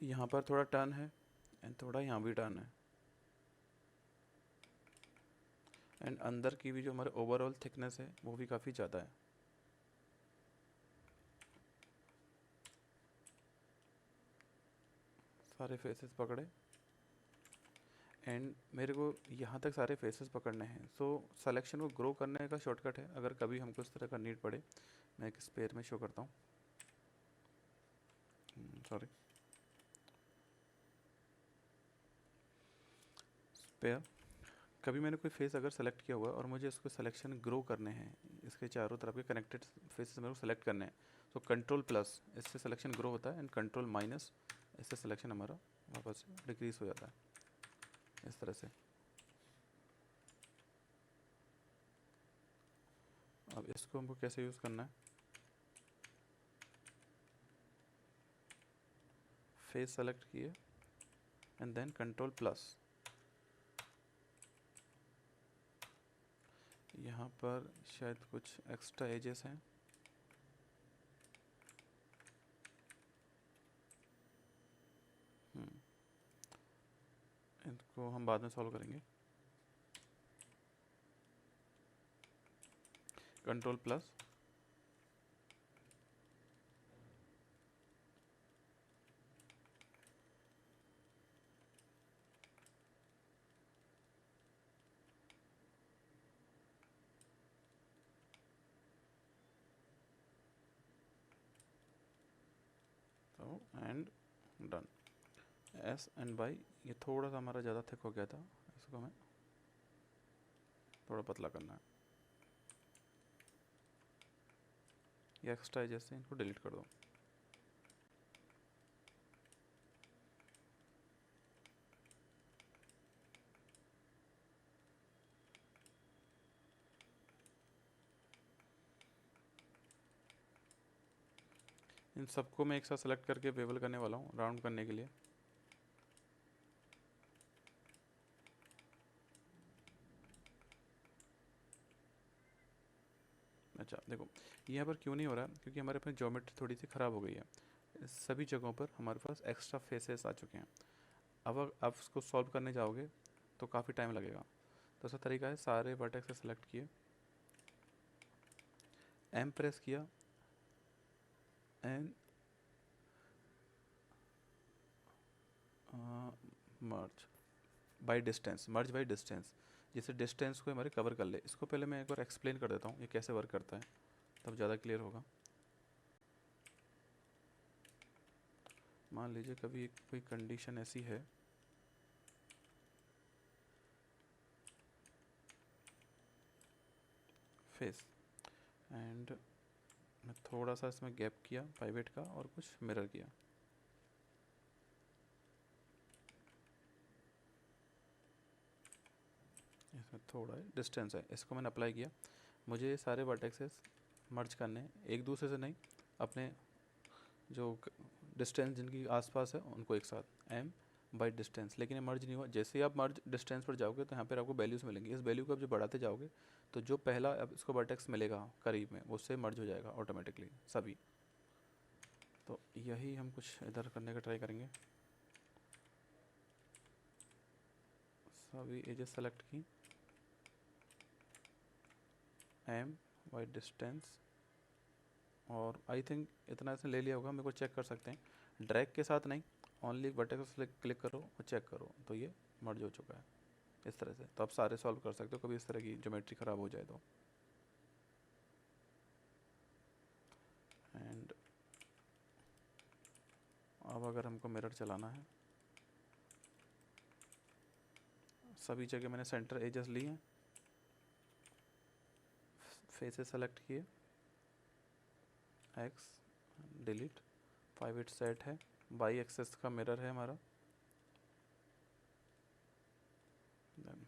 यहाँ पर थोड़ा टर्न है एंड थोड़ा यहाँ भी टर्न है, एंड अंदर की भी जो हमारे ओवरऑल थिकनेस है वो भी काफ़ी ज़्यादा है। सारे फेसेस पकड़े एंड मेरे को यहाँ तक सारे फेसेस पकड़ने हैं। सो सिलेक्शन को ग्रो करने का शॉर्टकट है, अगर कभी हमको इस तरह का नीड पड़े। मैं एक स्पेयर में शो करता हूँ, सॉरी, स्पेयर। कभी मैंने कोई फेस अगर सेलेक्ट किया हुआ है और मुझे इसको सिलेक्शन ग्रो करने हैं, इसके चारों तरफ के कनेक्टेड फेसेस मेरे को सेलेक्ट करने हैं, तो कंट्रोल प्लस इससे सिलेक्शन ग्रो होता है एंड कंट्रोल माइनस इससे सिलेक्शन हमारा वापस डिक्रीज हो जाता है, इस तरह से। अब इसको हमको कैसे यूज़ करना है, फेस सेलेक्ट किए एंड देन कंट्रोल प्लस। यहाँ पर शायद कुछ एक्स्ट्रा एजेस हैं, इनको हम बाद में सॉल्व करेंगे। कंट्रोल प्लस तो and done. S and by, ये थोड़ा सा हमारा ज़्यादा थिक हो गया था, इसको हमें थोड़ा पतला करना है। ये एक्स्ट्रा है जैसे, इनको डिलीट कर दो। इन सबको मैं एक साथ सेलेक्ट करके बेवल करने वाला हूँ राउंड करने के लिए। अच्छा देखो, यहाँ पर क्यों नहीं हो रहा है, क्योंकि हमारे पास ज्योमेट्री थोड़ी सी ख़राब हो गई है। सभी जगहों पर हमारे पास एक्स्ट्रा फेसेस आ चुके हैं। अब आप उसको सॉल्व करने जाओगे तो काफ़ी टाइम लगेगा। तो ऐसा तरीका है, सारे वर्टेक्स सेलेक्ट किए, एम प्रेस किया and merge by distance, merge by distance, जिससे डिस्टेंस को हमारे कवर कर ले। इसको पहले मैं एक बार एक्सप्लेन कर देता हूँ ये कैसे वर्क करता है, तब ज़्यादा क्लियर होगा। मान लीजिए कभी कोई कंडीशन ऐसी है, फेस, एंड मैं थोड़ा सा इसमें गैप किया पाइवेट का और कुछ मिरर किया। इसमें थोड़ा डिस्टेंस है, इसको मैंने अप्लाई किया। मुझे ये सारे वर्टेक्सेस मर्ज करने हैं, एक दूसरे से नहीं, अपने जो डिस्टेंस जिनकी आसपास है उनको एक साथ, एम बाई डिस्टेंस। लेकिन ये मर्ज नहीं हुआ। जैसे ही आप मर्ज डिस्टेंस पर जाओगे तो यहाँ पर आपको वैल्यूज़ मिलेंगी। इस वैल्यू को आप जो बढ़ाते जाओगे तो जो पहला अब इसको वर्टेक्स मिलेगा करीब में, उससे मर्ज हो जाएगा ऑटोमेटिकली सभी। तो यही हम कुछ इधर करने का ट्राई करेंगे। सभी एजेस सेलेक्ट की, एम बाई डिस्टेंस, और आई थिंक इतना इसने ले लिया होगा, मेरे को चेक कर सकते हैं। ड्रैग के साथ नहीं, ओनली वर्टेक्स क्लिक करो और चेक करो तो ये मर्ज हो चुका है इस तरह से। तो आप सारे सॉल्व कर सकते हो कभी इस तरह की ज्योमेट्री ख़राब हो जाए तो। एंड अब अगर हमको मिरर चलाना है, सभी जगह मैंने सेंटर एजेस लिए हैं, फेसेस सेलेक्ट किए, एक्स डिलीट, 5 सेट है, बाई एक्सेस का मिरर है हमारा, देन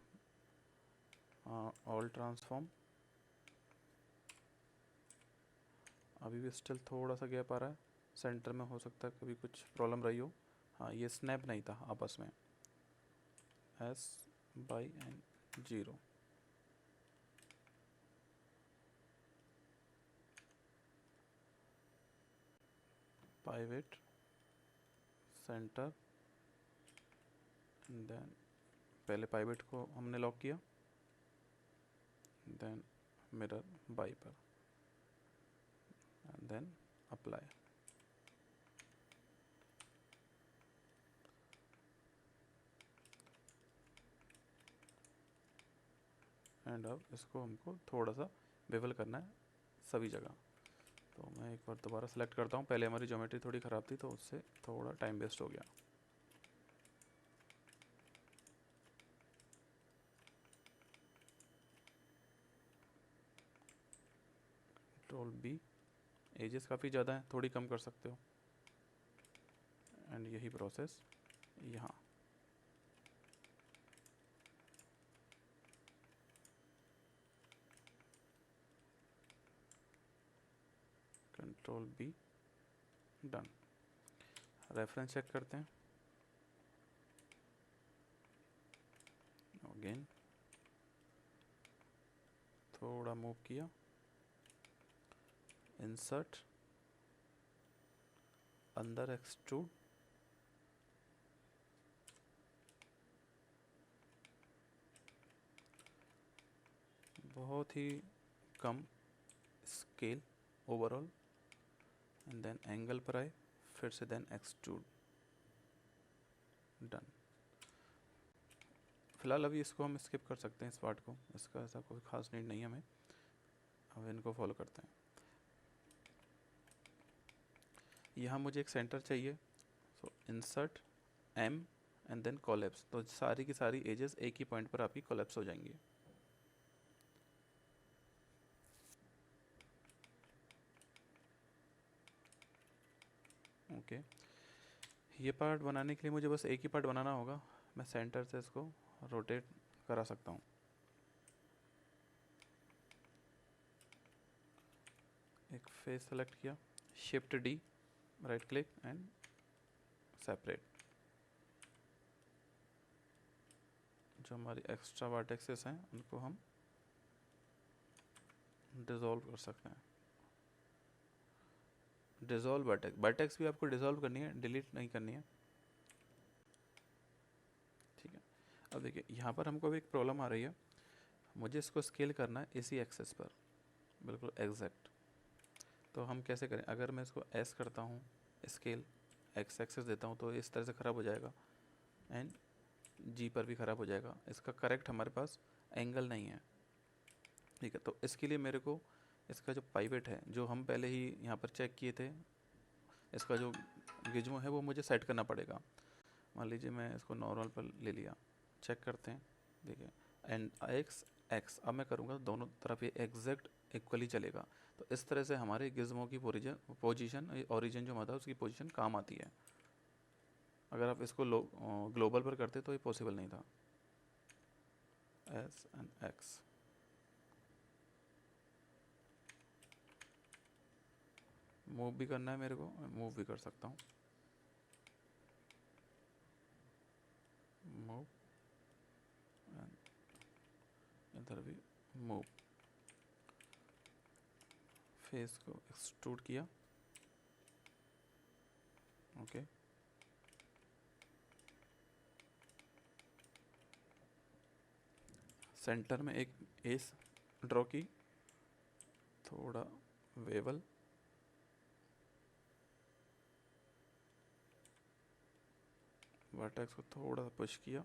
ऑल ट्रांसफॉर्म। अभी भी स्टिल थोड़ा सा गैप आ रहा है, सेंटर में हो सकता है कभी कुछ प्रॉब्लम रही हो। हाँ, ये स्नैप नहीं था आपस में, S by N 0, pivot centre, then पहले पाइवेट को हमने लॉक किया, देन मिरर बाई पर, एंड देन अप्लाई। एंड अब इसको हमको थोड़ा सा बेवल करना है सभी जगह। तो मैं एक बार दोबारा सेलेक्ट करता हूँ, पहले हमारी ज्योमेट्री थोड़ी ख़राब थी तो उससे थोड़ा टाइम वेस्ट हो गया। कंट्रोल बी, एजेस काफ़ी ज़्यादा हैं, थोड़ी कम कर सकते हो। एंड यही प्रोसेस यहाँ, control B, done. Reference check करते हैं, अगेन थोड़ा मूव किया, इंसर्ट, अंदर एक्सट्रूड, बहुत ही कम scale overall, and then angle पर आए, फिर से देन एक्सट्रूड, डन। फिलहाल अभी इसको हम स्किप कर सकते हैं, इस पार्ट को, इसका ऐसा कोई खास नीड नहीं है हमें। अब इनको फॉलो करते हैं। यहाँ मुझे एक सेंटर चाहिए, so insert M and then collapse, तो सारी की सारी एजेस एक ही पॉइंट पर आपकी कोलैप्स हो जाएंगी। ओके ये पार्ट बनाने के लिए मुझे बस एक ही पार्ट बनाना होगा। मैं सेंटर से इसको रोटेट करा सकता हूँ। एक फेस सेलेक्ट किया, shift D, right click and separate. जो हमारी एक्स्ट्रा वर्टेक्सेस हैं उनको हम डिसॉल्व कर सकते हैं। डिसॉल्व वर्टेक्स, वर्टेक्स भी आपको डिसॉल्व करनी है, डिलीट नहीं करनी है, ठीक है। अब देखिए यहाँ पर हमको भी एक प्रॉब्लम आ रही है, मुझे इसको स्केल करना है इसी एक्सेस पर, बिल्कुल एग्जैक्ट। तो हम कैसे करें, अगर मैं इसको एस करता हूँ, स्केल एक्स एक्सेस देता हूँ, तो इस तरह से ख़राब हो जाएगा, एंड जी पर भी ख़राब हो जाएगा। इसका करेक्ट हमारे पास एंगल नहीं है, ठीक है। तो इसके लिए मेरे को इसका जो पाइवेट है, जो हम पहले ही यहाँ पर चेक किए थे, इसका जो गिज्मो है वो मुझे सेट करना पड़ेगा। मान लीजिए मैं इसको नॉर्मल पर ले लिया, चेक करते हैं, देखिए एंड एक्स एक्स, अब मैं करूँगा दोनों तरफ ये एग्जैक्ट इक्वली चलेगा। तो इस तरह से हमारे गिज्मो की पोजीशन ओरिजिन जो होता है उसकी पोजीशन काम आती है। अगर आप इसको ग्लोबल पर करते तो ये पॉसिबल नहीं था। एस एंड एक्स, मूव भी करना है मेरे को, मूव भी कर सकता हूँ, मूव, इधर भी मूव। फेस को एक्सट्रूड किया, ओके। सेंटर में एक एस ड्रॉ की, थोड़ा वेवल, वर्टेक्स को थोड़ा सा पुश किया,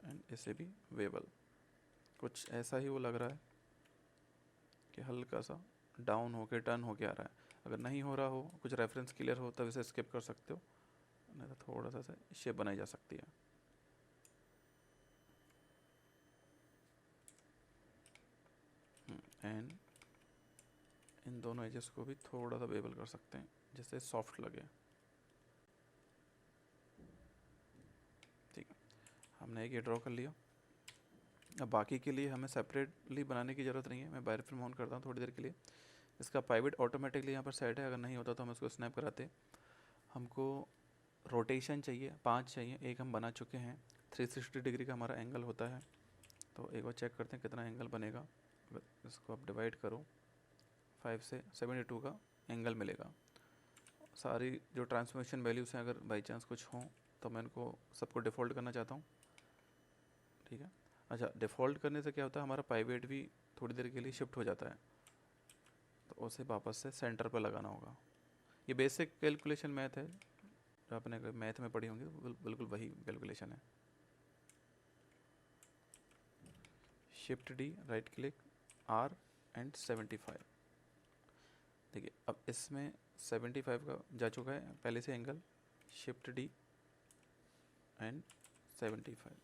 एंड इसे भी वेवल। कुछ ऐसा ही वो लग रहा है कि हल्का सा डाउन होके टर्न होके आ रहा है। अगर नहीं हो रहा हो, कुछ रेफरेंस क्लियर हो, तब इसे स्किप कर सकते हो, नहीं तो थोड़ा सा शेप बनाई जा सकती है। एंड इन दोनों एजेस को भी थोड़ा सा वेबल कर सकते हैं, जिससे सॉफ्ट लगे, ठीक है। हमने एक ये ड्रॉ कर लिया। अब बाकी के लिए हमें सेपरेटली बनाने की ज़रूरत नहीं है। मैं बायर फिल्म ऑन करता हूँ थोड़ी देर के लिए। इसका पाइवेट ऑटोमेटिकली यहाँ पर सेट है, अगर नहीं होता तो हम इसको स्नैप कराते। हमको रोटेशन चाहिए, 5 चाहिए, एक हम बना चुके हैं। 360 डिग्री का हमारा एंगल होता है, तो एक बार चेक करते हैं कितना एंगल बनेगा। अगर इसको आप डिवाइड करो 5 से, 72 का एंगल मिलेगा। सारी जो ट्रांसफॉर्मेशन वैल्यूज़ हैं, अगर बाई चांस कुछ हों तो मैं इनको सबको डिफ़ॉल्ट करना चाहता हूँ, ठीक है। अच्छा, डिफ़ॉल्ट करने से क्या होता है, हमारा पाइवेट भी थोड़ी देर के लिए शिफ्ट हो जाता है, तो उसे वापस से सेंटर पर लगाना होगा। ये बेसिक कैलकुलेशन मैथ है, जो आपने मैथ में पढ़ी होंगी, बिल्कुल वही कैलकुलेशन है। Shift D, right click, R and 75। देखिए अब इसमें 75 का जा चुका है पहले से एंगल। शिफ्ट डी एंड 75,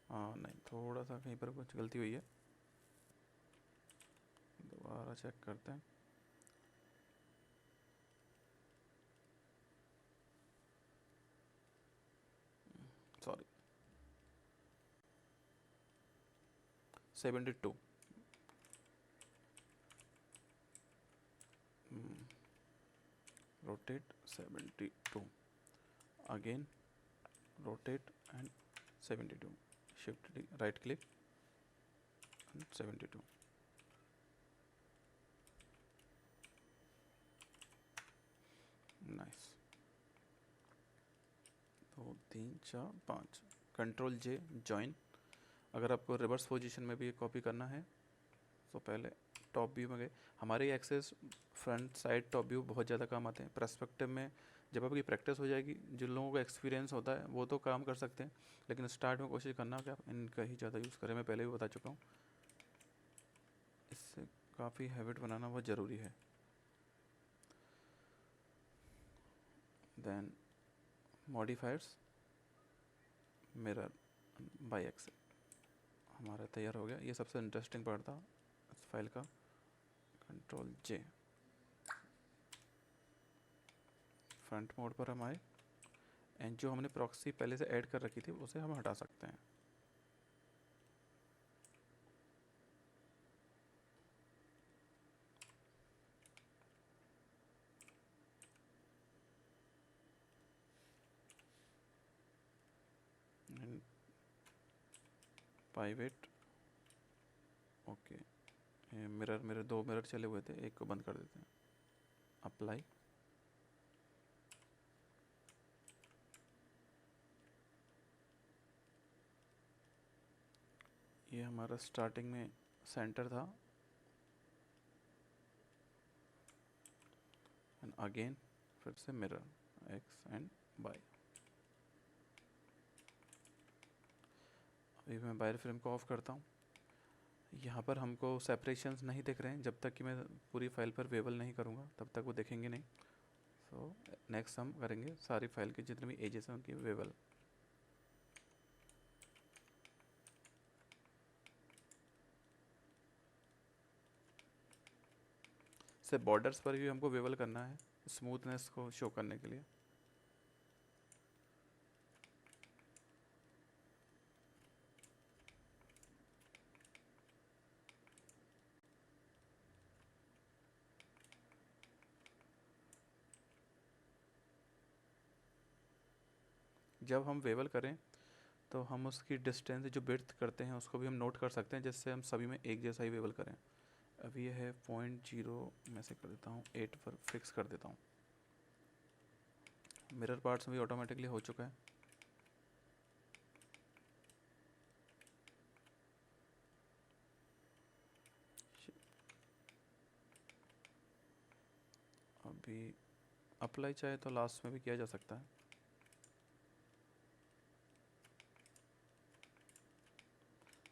हाँ नहीं, थोड़ा सा कहीं पर कुछ गलती हुई है, दोबारा चेक करते हैं। Sorry, 72, rotate 72, again rotate and 72, shift D, right click and 72, nice. 2 3 4 5, control J, join, अगर आपको रिवर्स पोजीशन में भी कॉपी करना है तो पहले टॉप व्यू में गए। हमारे axis front side top view बहुत ज़्यादा काम आते हैं। पर्सपेक्टिव में जब आपकी प्रैक्टिस हो जाएगी, जिन लोगों को एक्सपीरियंस होता है वो तो काम कर सकते हैं, लेकिन स्टार्ट में कोशिश करना कि आप इनका ही ज़्यादा यूज़ करें। मैं पहले भी बता चुका हूँ, इससे काफ़ी हैबिट बनाना बहुत ज़रूरी है। Then modifiers, mirror by axis हमारा तैयार हो गया। ये सबसे इंटरेस्टिंग पार्ट था इस फाइल का। कंट्रोल जे, फ्रंट मोड पर हम आए एंड जो हमने प्रॉक्सी पहले से ऐड कर रखी थी उसे हम हटा सकते हैं। प्राइवेट, ओके, मिरर, मेरे दो मिरर चले हुए थे, एक को बंद कर देते हैं। अप्लाई, ये हमारा स्टार्टिंग में सेंटर था एंड अगेन फिर से मिरर एक्स एंड वाई। अभी मैं बायर फ्रेम को ऑफ करता हूँ। यहाँ पर हमको सेपरेशंस नहीं दिख रहे हैं, जब तक कि मैं पूरी फाइल पर वेबल नहीं करूँगा तब तक वो दिखेंगे नहीं। सो नेक्स्ट हम करेंगे सारी फाइल के जितने भी एजेस हैं उनकी वेबल। से बॉर्डर्स पर भी हमको वेबल करना है स्मूथनेस को शो करने के लिए। जब हम वेबल करें तो हम उसकी डिस्टेंस जो बिड्थ करते हैं उसको भी हम नोट कर सकते हैं, जिससे हम सभी में एक जैसा ही वेबल करें। अब ये है 0.0 में से कर देता हूँ 8 पर फिक्स कर देता हूँ। मिरर पार्ट्स में भी ऑटोमेटिकली हो चुका है। अभी अप्लाई चाहे तो लास्ट में भी किया जा सकता है।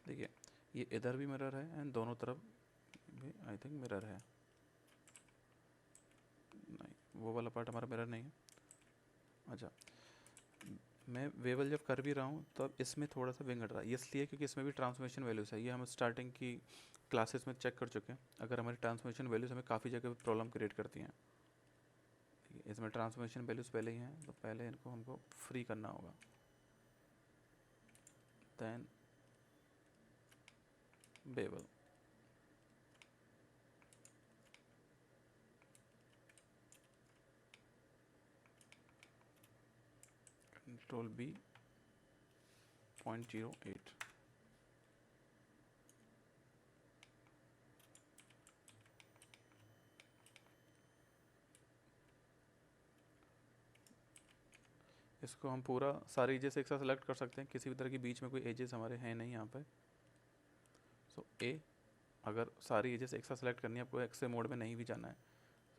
देखिए ये इधर भी मिरर है एंड दोनों तरफ भी आई थिंक मिरर है। नहीं, वो वाला पार्ट हमारा मिरर नहीं है। अच्छा, मैं वेबल जब कर भी रहा हूँ तो अब इसमें थोड़ा सा विंग हट रहा है, इसलिए क्योंकि इसमें भी ट्रांसफॉर्मेशन वैल्यूज है। ये हम स्टार्टिंग की क्लासेस में चेक कर चुके हैं। अगर हमारी ट्रांसफॉर्मेशन वैल्यूज हमें काफ़ी जगह प्रॉब्लम क्रिएट करती हैं। इसमें ट्रांसफॉर्मेशन वैल्यूज पहले ही हैं, तो पहले इनको हमको फ्री करना होगा। Then bevel, control B 0.08। इसको हम पूरा सारे एजेस एक साथ सेलेक्ट कर सकते हैं, किसी भी तरह के बीच में कोई एजेस हमारे हैं नहीं यहाँ पे। सो ए, अगर सारी एजेस एक साथ सेलेक्ट करनी है, आपको एक्से मोड में नहीं भी जाना है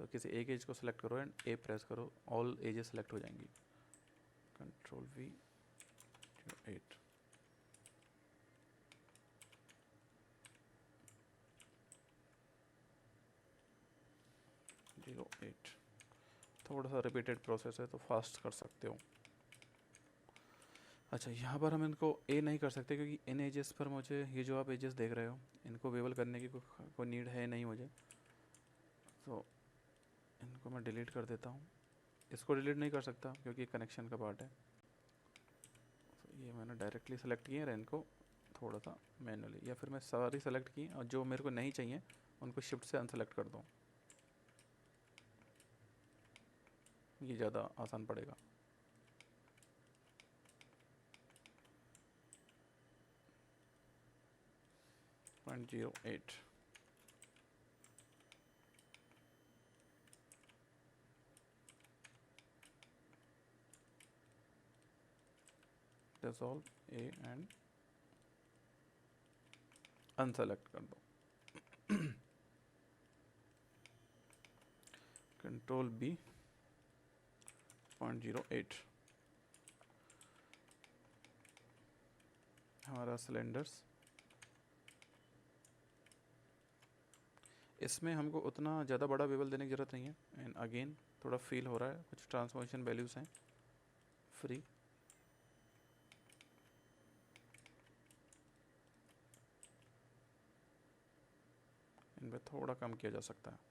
तो किसी एक एज को सेलेक्ट करो एंड ए प्रेस करो, ऑल एजेस सेलेक्ट हो जाएंगी। Control we 8। जीरो 8 थोड़ा सा रिपीटेड प्रोसेस है तो फास्ट कर सकते हो। अच्छा, यहाँ पर हम इनको ए नहीं कर सकते क्योंकि इन एजेस पर मुझे, ये जो आप एजेस देख रहे हो इनको वेबल करने की कोई नीड है नहीं मुझे, तो इनको मैं डिलीट कर देता हूँ। इसको डिलीट नहीं कर सकता क्योंकि कनेक्शन का पार्ट है। तो ये मैंने डायरेक्टली सेलेक्ट किए हैं, इनको थोड़ा सा मैनुअली, या फिर मैं सारी सेलेक्ट की और जो मेरे को नहीं चाहिए उनको शिफ्ट से अनसेलेक्ट कर दूँ, ये ज़्यादा आसान पड़ेगा। 0.08। dissolve A and अनसेलेक्ट कर दो। कंट्रोल बी 0.08 हमारा सिलेंडर्स। इसमें हमको उतना ज़्यादा बड़ा बेवल देने की ज़रूरत नहीं है। एंड अगेन थोड़ा फील हो रहा है, कुछ ट्रांसफॉर्मेशन वैल्यूज़ हैं फ्री। इनमें थोड़ा कम किया जा सकता है।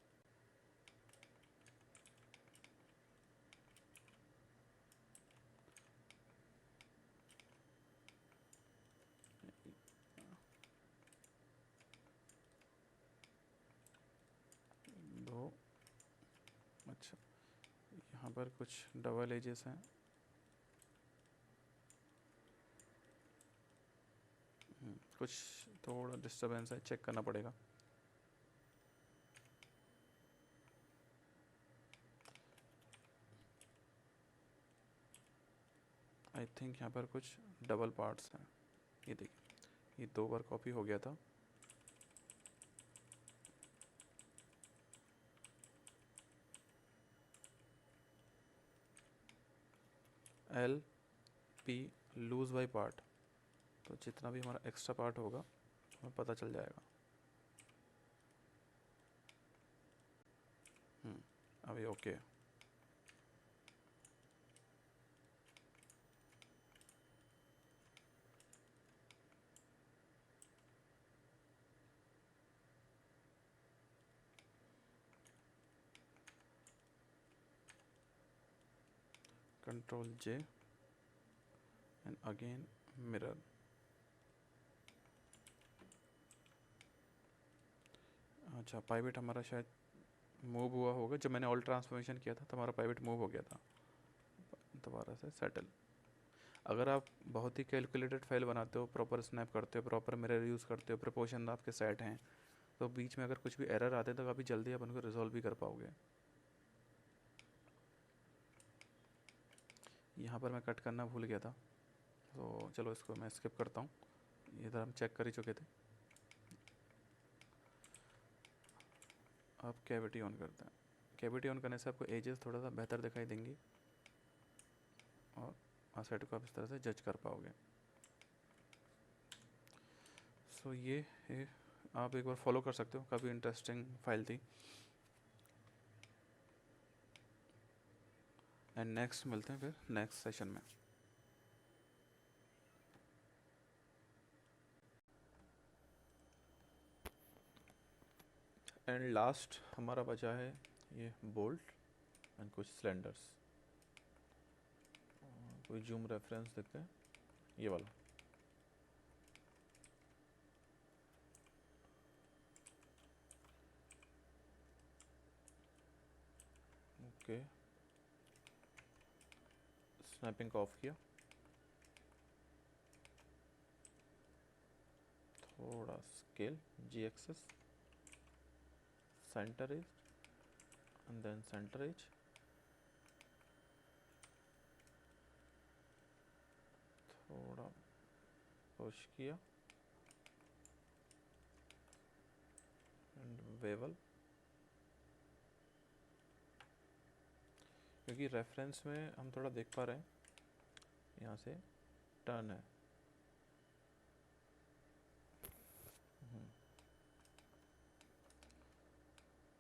दो, अच्छा यहाँ पर कुछ डबल एजेस हैं। कुछ थोड़ा डिस्टरबेंस है, चेक करना पड़ेगा। आई थिंक यहाँ पर कुछ डबल पार्ट्स हैं। ये देखिए, ये 2 बार कॉपी हो गया था। L P loose by part, तो जितना भी हमारा एक्स्ट्रा पार्ट होगा हमें पता चल जाएगा। अभी okay. Control J and again mirror. अच्छा, पाइवेट हमारा शायद मूव हुआ होगा। जब मैंने ऑल ट्रांसफॉर्मेशन किया था तो हमारा पाइवेट मूव हो गया था। दोबारा से सेटल। अगर आप बहुत ही कैलकुलेटेड फाइल बनाते हो, प्रॉपर स्नैप करते हो, प्रॉपर मिरर यूज़ करते हो, प्रपोर्शन आपके सेट हैं, तो बीच में अगर कुछ भी एरर आते हैं तो काफ़ी जल्दी आप उनको रिजॉल्व भी कर पाओगे। यहाँ पर मैं कट करना भूल गया था, तो चलो इसको मैं स्किप करता हूँ। इधर हम चेक कर ही चुके थे। अब कैविटी ऑन करते हैं। कैविटी ऑन करने से आपको एजेस थोड़ा सा बेहतर दिखाई देंगी और आसेट को आप इस तरह से जज कर पाओगे। सो ये आप एक बार फॉलो कर सकते हो, काफ़ी इंटरेस्टिंग फाइल थी। एंड नेक्स्ट मिलते हैं फिर नेक्स्ट सेशन में। एंड लास्ट हमारा बचा है ये बोल्ट एंड कुछ सिलेंडर्स। कोई जूम रेफरेंस देखते हैं, ये वाला। ओके, स्नैपिंग को ऑफ किया, थोड़ा scale Z axis, centre edge and then centre edge, थोड़ा पुश किया एंड वेवल। क्योंकि रेफरेंस में हम थोड़ा देख पा रहे हैं, यहाँ से टर्न है।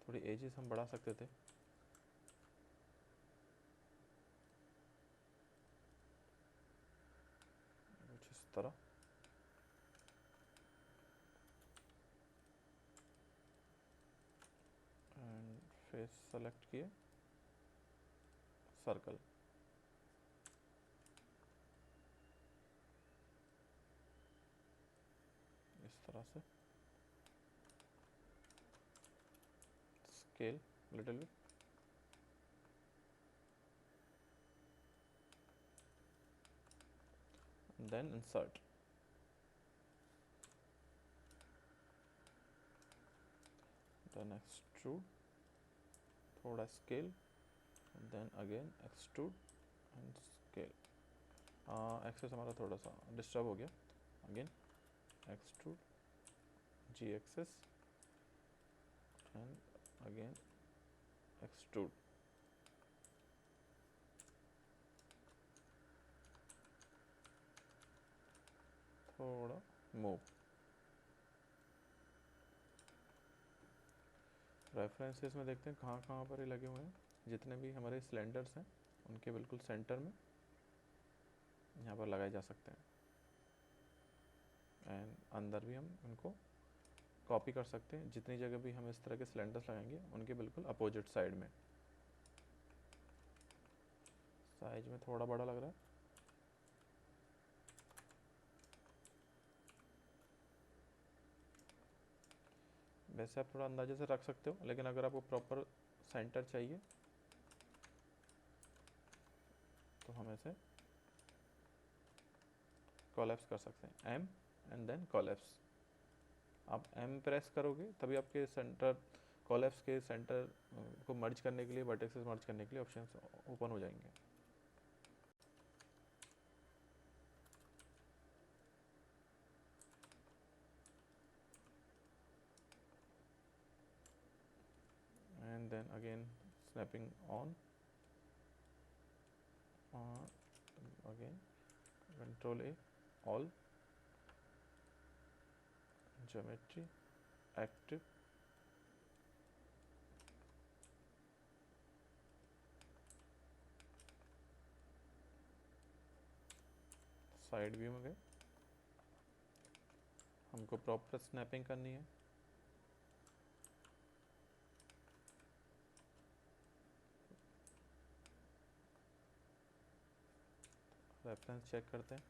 थोड़ी एजेस हम बढ़ा सकते थे। कुछ इस तरह। एंड फेस सेलेक्ट किए, सर्कल, इस तरह से scale little bit, then insert, then extrude, थोड़ा scale, then again extrude and scale. Axis हमारा थोड़ा सा डिस्टर्ब हो गया। Again extrude G axis and again extrude. थोड़ा मूव. रेफरेंसेस में देखते हैं कहाँ कहाँ पर ये लगे हुए हैं. जितने भी हमारे सिलेंडर्स हैं उनके बिल्कुल सेंटर में यहाँ पर लगाए जा सकते हैं. एंड अंदर भी हम उनको कॉपी कर सकते हैं. जितनी जगह भी हम इस तरह के सिलेंडर्स लगाएंगे उनके बिल्कुल अपोजिट साइड में. साइज में थोड़ा बड़ा लग रहा है. वैसे आप थोड़ा अंदाजे से रख सकते हो, लेकिन अगर आपको प्रॉपर सेंटर चाहिए तो हम ऐसे कोलैप्स कर सकते हैं. M and then collapse. आप एम प्रेस करोगे तभी आपके सेंटर कोलैप्स के सेंटर को मर्ज करने के लिए, वर्टेक्सेस मर्ज करने के लिए ऑप्शंस ओपन हो जाएंगे. and then again snapping on, again control A, all, geometry, active, side view में गए. हमको प्रॉपर स्नैपिंग करनी है. रेफरेंस चेक करते हैं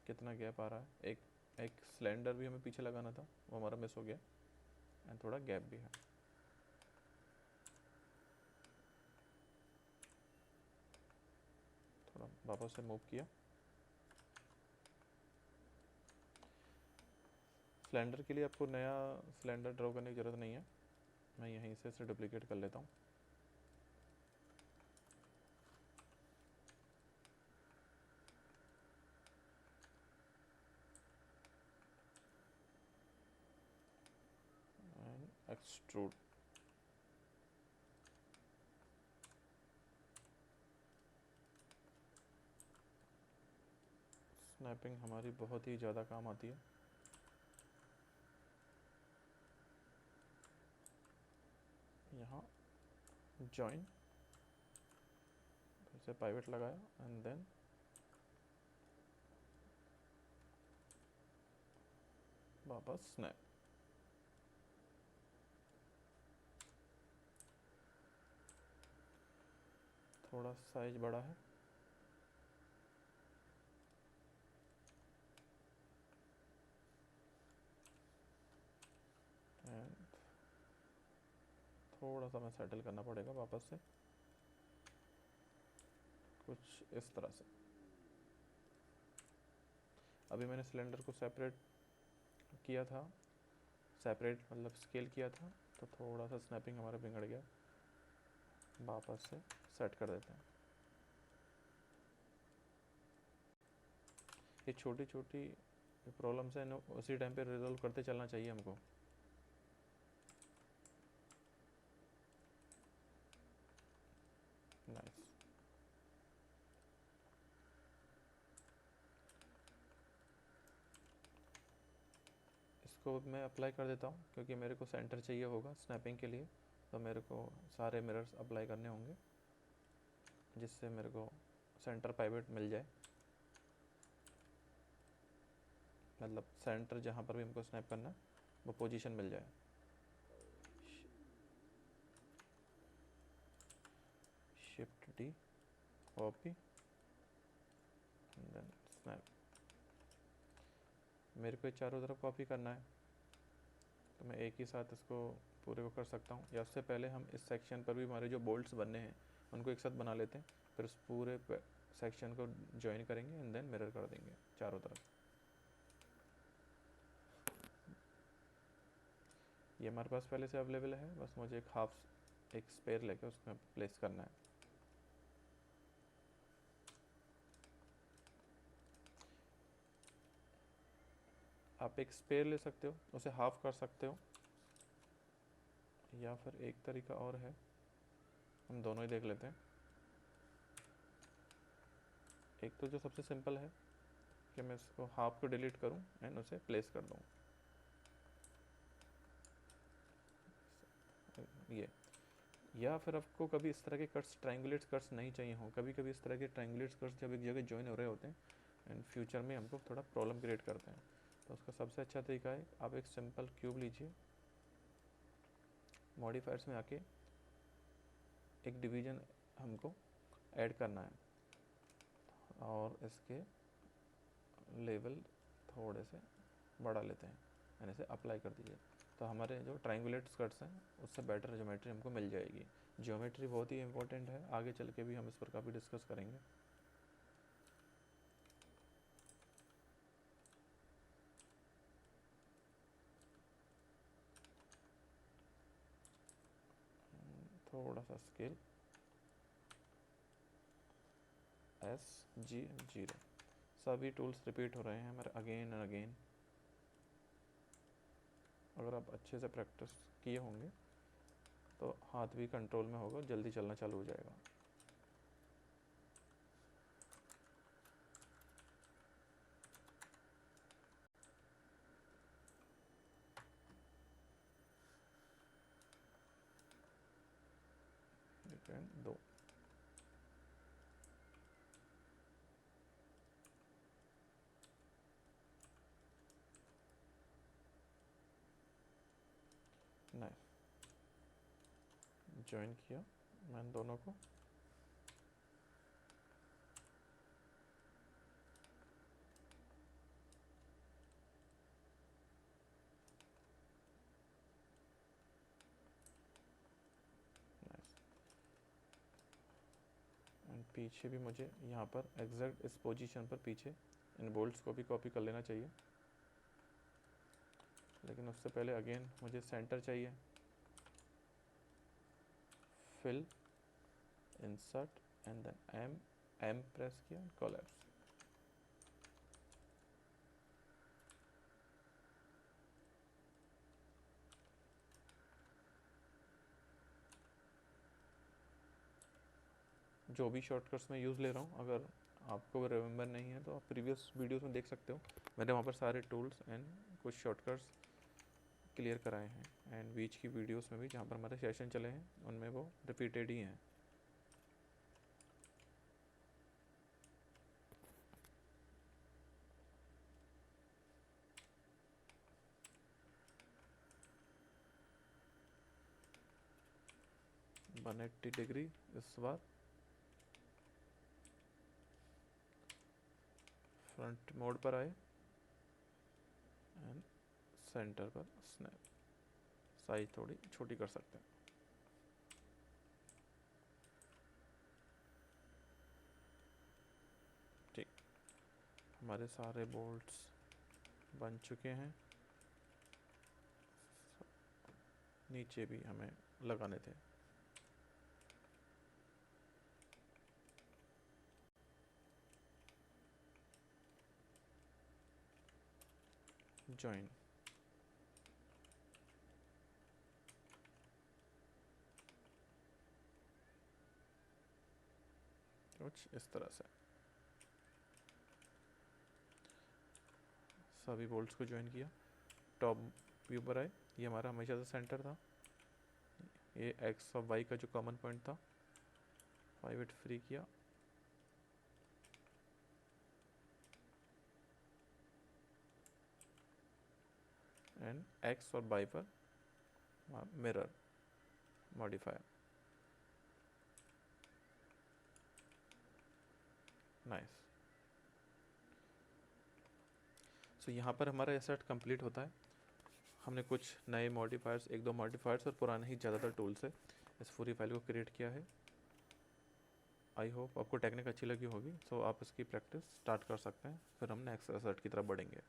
कितना गैप आ रहा है. एक सिलेंडर भी हमें पीछे लगाना था, वो हमारा मिस हो गया. एंड थोड़ा गैप भी है. थोड़ा वापस से मूव किया. सिलेंडर के लिए आपको नया सिलेंडर ड्रॉ करने की ज़रूरत नहीं है. मैं यहीं से इसे डुप्लीकेट कर लेता हूँ. And extrude. स्नैपिंग हमारी बहुत ही ज़्यादा काम आती है. यहाँ जॉइन, फिर से पाइवट लगाया एंड देन वापस स्नैप. थोड़ा साइज बड़ा है. एंड थोड़ा सा मैं सेटल करना पड़ेगा वापस से, कुछ इस तरह से. अभी मैंने सिलेंडर को सेपरेट किया था, सेपरेट मतलब स्केल किया था, तो थोड़ा सा स्नैपिंग हमारा बिगड़ गया. वापस से सेट कर देते हैं. ये छोटी छोटी प्रॉब्लम्स हैं, उसी टाइम पे रिजॉल्व करते चलना चाहिए हमको. नाइस. इसको मैं अप्लाई कर देता हूँ क्योंकि मेरे को सेंटर चाहिए होगा स्नैपिंग के लिए, तो मेरे को सारे मिरर्स अप्लाई करने होंगे जिससे मेरे को सेंटर पाइवट मिल जाए. मतलब सेंटर जहाँ पर भी हमको स्नैप करना है वो पोजीशन मिल जाए. Shift D, copy, then snap. मेरे को चारों तरफ कॉपी करना है तो मैं एक ही साथ इसको पूरे को कर सकता हूँ, या उससे पहले हम इस सेक्शन पर भी हमारे जो बोल्ट्स बनने हैं उनको एक साथ बना लेते हैं, फिर उस पूरे सेक्शन को ज्वाइन करेंगे एंड देन मिरर कर देंगे चारों तरफ. ये हमारे पास पहले से अवेलेबल है, बस मुझे एक स्पेयर लेके उसमें प्लेस करना है. आप एक स्पेयर ले सकते हो, उसे हाफ कर सकते हो, या फिर एक तरीका और है, हम दोनों ही देख लेते हैं। एक तो जो सबसे सिंपल है कि मैं इसको हाफ को डिलीट करूं एंड उसे प्लेस कर दूं, ये। या फिर आपको कभी इस तरह के कट्स, ट्रायंगुलेट कट्स नहीं चाहिए हो, कभी कभी इस तरह के ट्रायंगुलेट कट्स जब एक जगह ज्वाइन हो रहे होते हैं एंड फ्यूचर में हमको थोड़ा प्रॉब्लम क्रिएट करते हैं, तो उसका सबसे अच्छा तरीका है आप एक सिंपल क्यूब लीजिए, मॉडिफायर्स में आके एक डिवीजन हमको ऐड करना है और इसके लेवल थोड़े से बढ़ा लेते हैं यानी इसे अप्लाई कर दीजिए, तो हमारे जो ट्रायंगुलेट स्कर्ट्स हैं उससे बेटर ज्योमेट्री हमको मिल जाएगी। ज्योमेट्री बहुत ही इंपॉर्टेंट है, आगे चल के भी हम इस पर काफ़ी डिस्कस करेंगे। थोड़ा सा स्केल SG0, सभी टूल्स रिपीट हो रहे हैं हमारे अगेन एंड अगेन। अगर आप अच्छे से प्रैक्टिस किए होंगे तो हाथ भी कंट्रोल में होगा, जल्दी चलना चालू हो जाएगा। दो नहीं, ज्वाइन किया मैंने दोनों को, एंड पीछे भी मुझे यहाँ पर एग्जैक्ट इस पोजीशन पर पीछे इन बोल्ट्स को भी कॉपी कर लेना चाहिए, लेकिन उससे पहले अगेन मुझे सेंटर चाहिए, fill, insert and then M press किया, कोलैप्स। जो भी शॉर्टकट्स मैं यूज़ ले रहा हूँ, अगर आपको रिमेंबर नहीं है तो आप प्रीवियस वीडियोस में देख सकते हो, मैंने वहाँ पर सारे टूल्स एंड कुछ शॉर्टकट्स क्लियर कराए हैं, एंड बीच की वीडियोस में भी जहाँ पर हमारे सेशन चले हैं उनमें वो रिपीटेड ही हैं। वन 180 डिग्री इस बार, फ्रंट मोड पर आए एंड सेंटर पर स्नैप, साइज थोड़ी छोटी कर सकते हैं। ठीक, हमारे सारे बोल्ट्स बन चुके हैं, नीचे भी हमें लगाने थे। ज्वाइन, कुछ इस तरह से सभी बोल्ट्स को ज्वाइन किया, टॉप व्यू पर आए, ये हमारा हमेशा से सेंटर था, ये एक्स और वाई का जो कॉमन पॉइंट था, 5 फ्री किया, एंड एक्स और वाई पर मिरर मॉडिफायर, नाइस। सो यहाँ पर हमारा एसेट कंप्लीट होता है। हमने कुछ नए मॉडिफायर्स, एक दो मॉडिफायर्स और पुराने ही ज़्यादातर टूल से इस पूरी फाइल को क्रिएट किया है। आई होप आपको टेक्निक अच्छी लगी होगी, सो आप इसकी प्रैक्टिस स्टार्ट कर सकते हैं, फिर हम नेक्स्ट एसेट की तरफ बढ़ेंगे।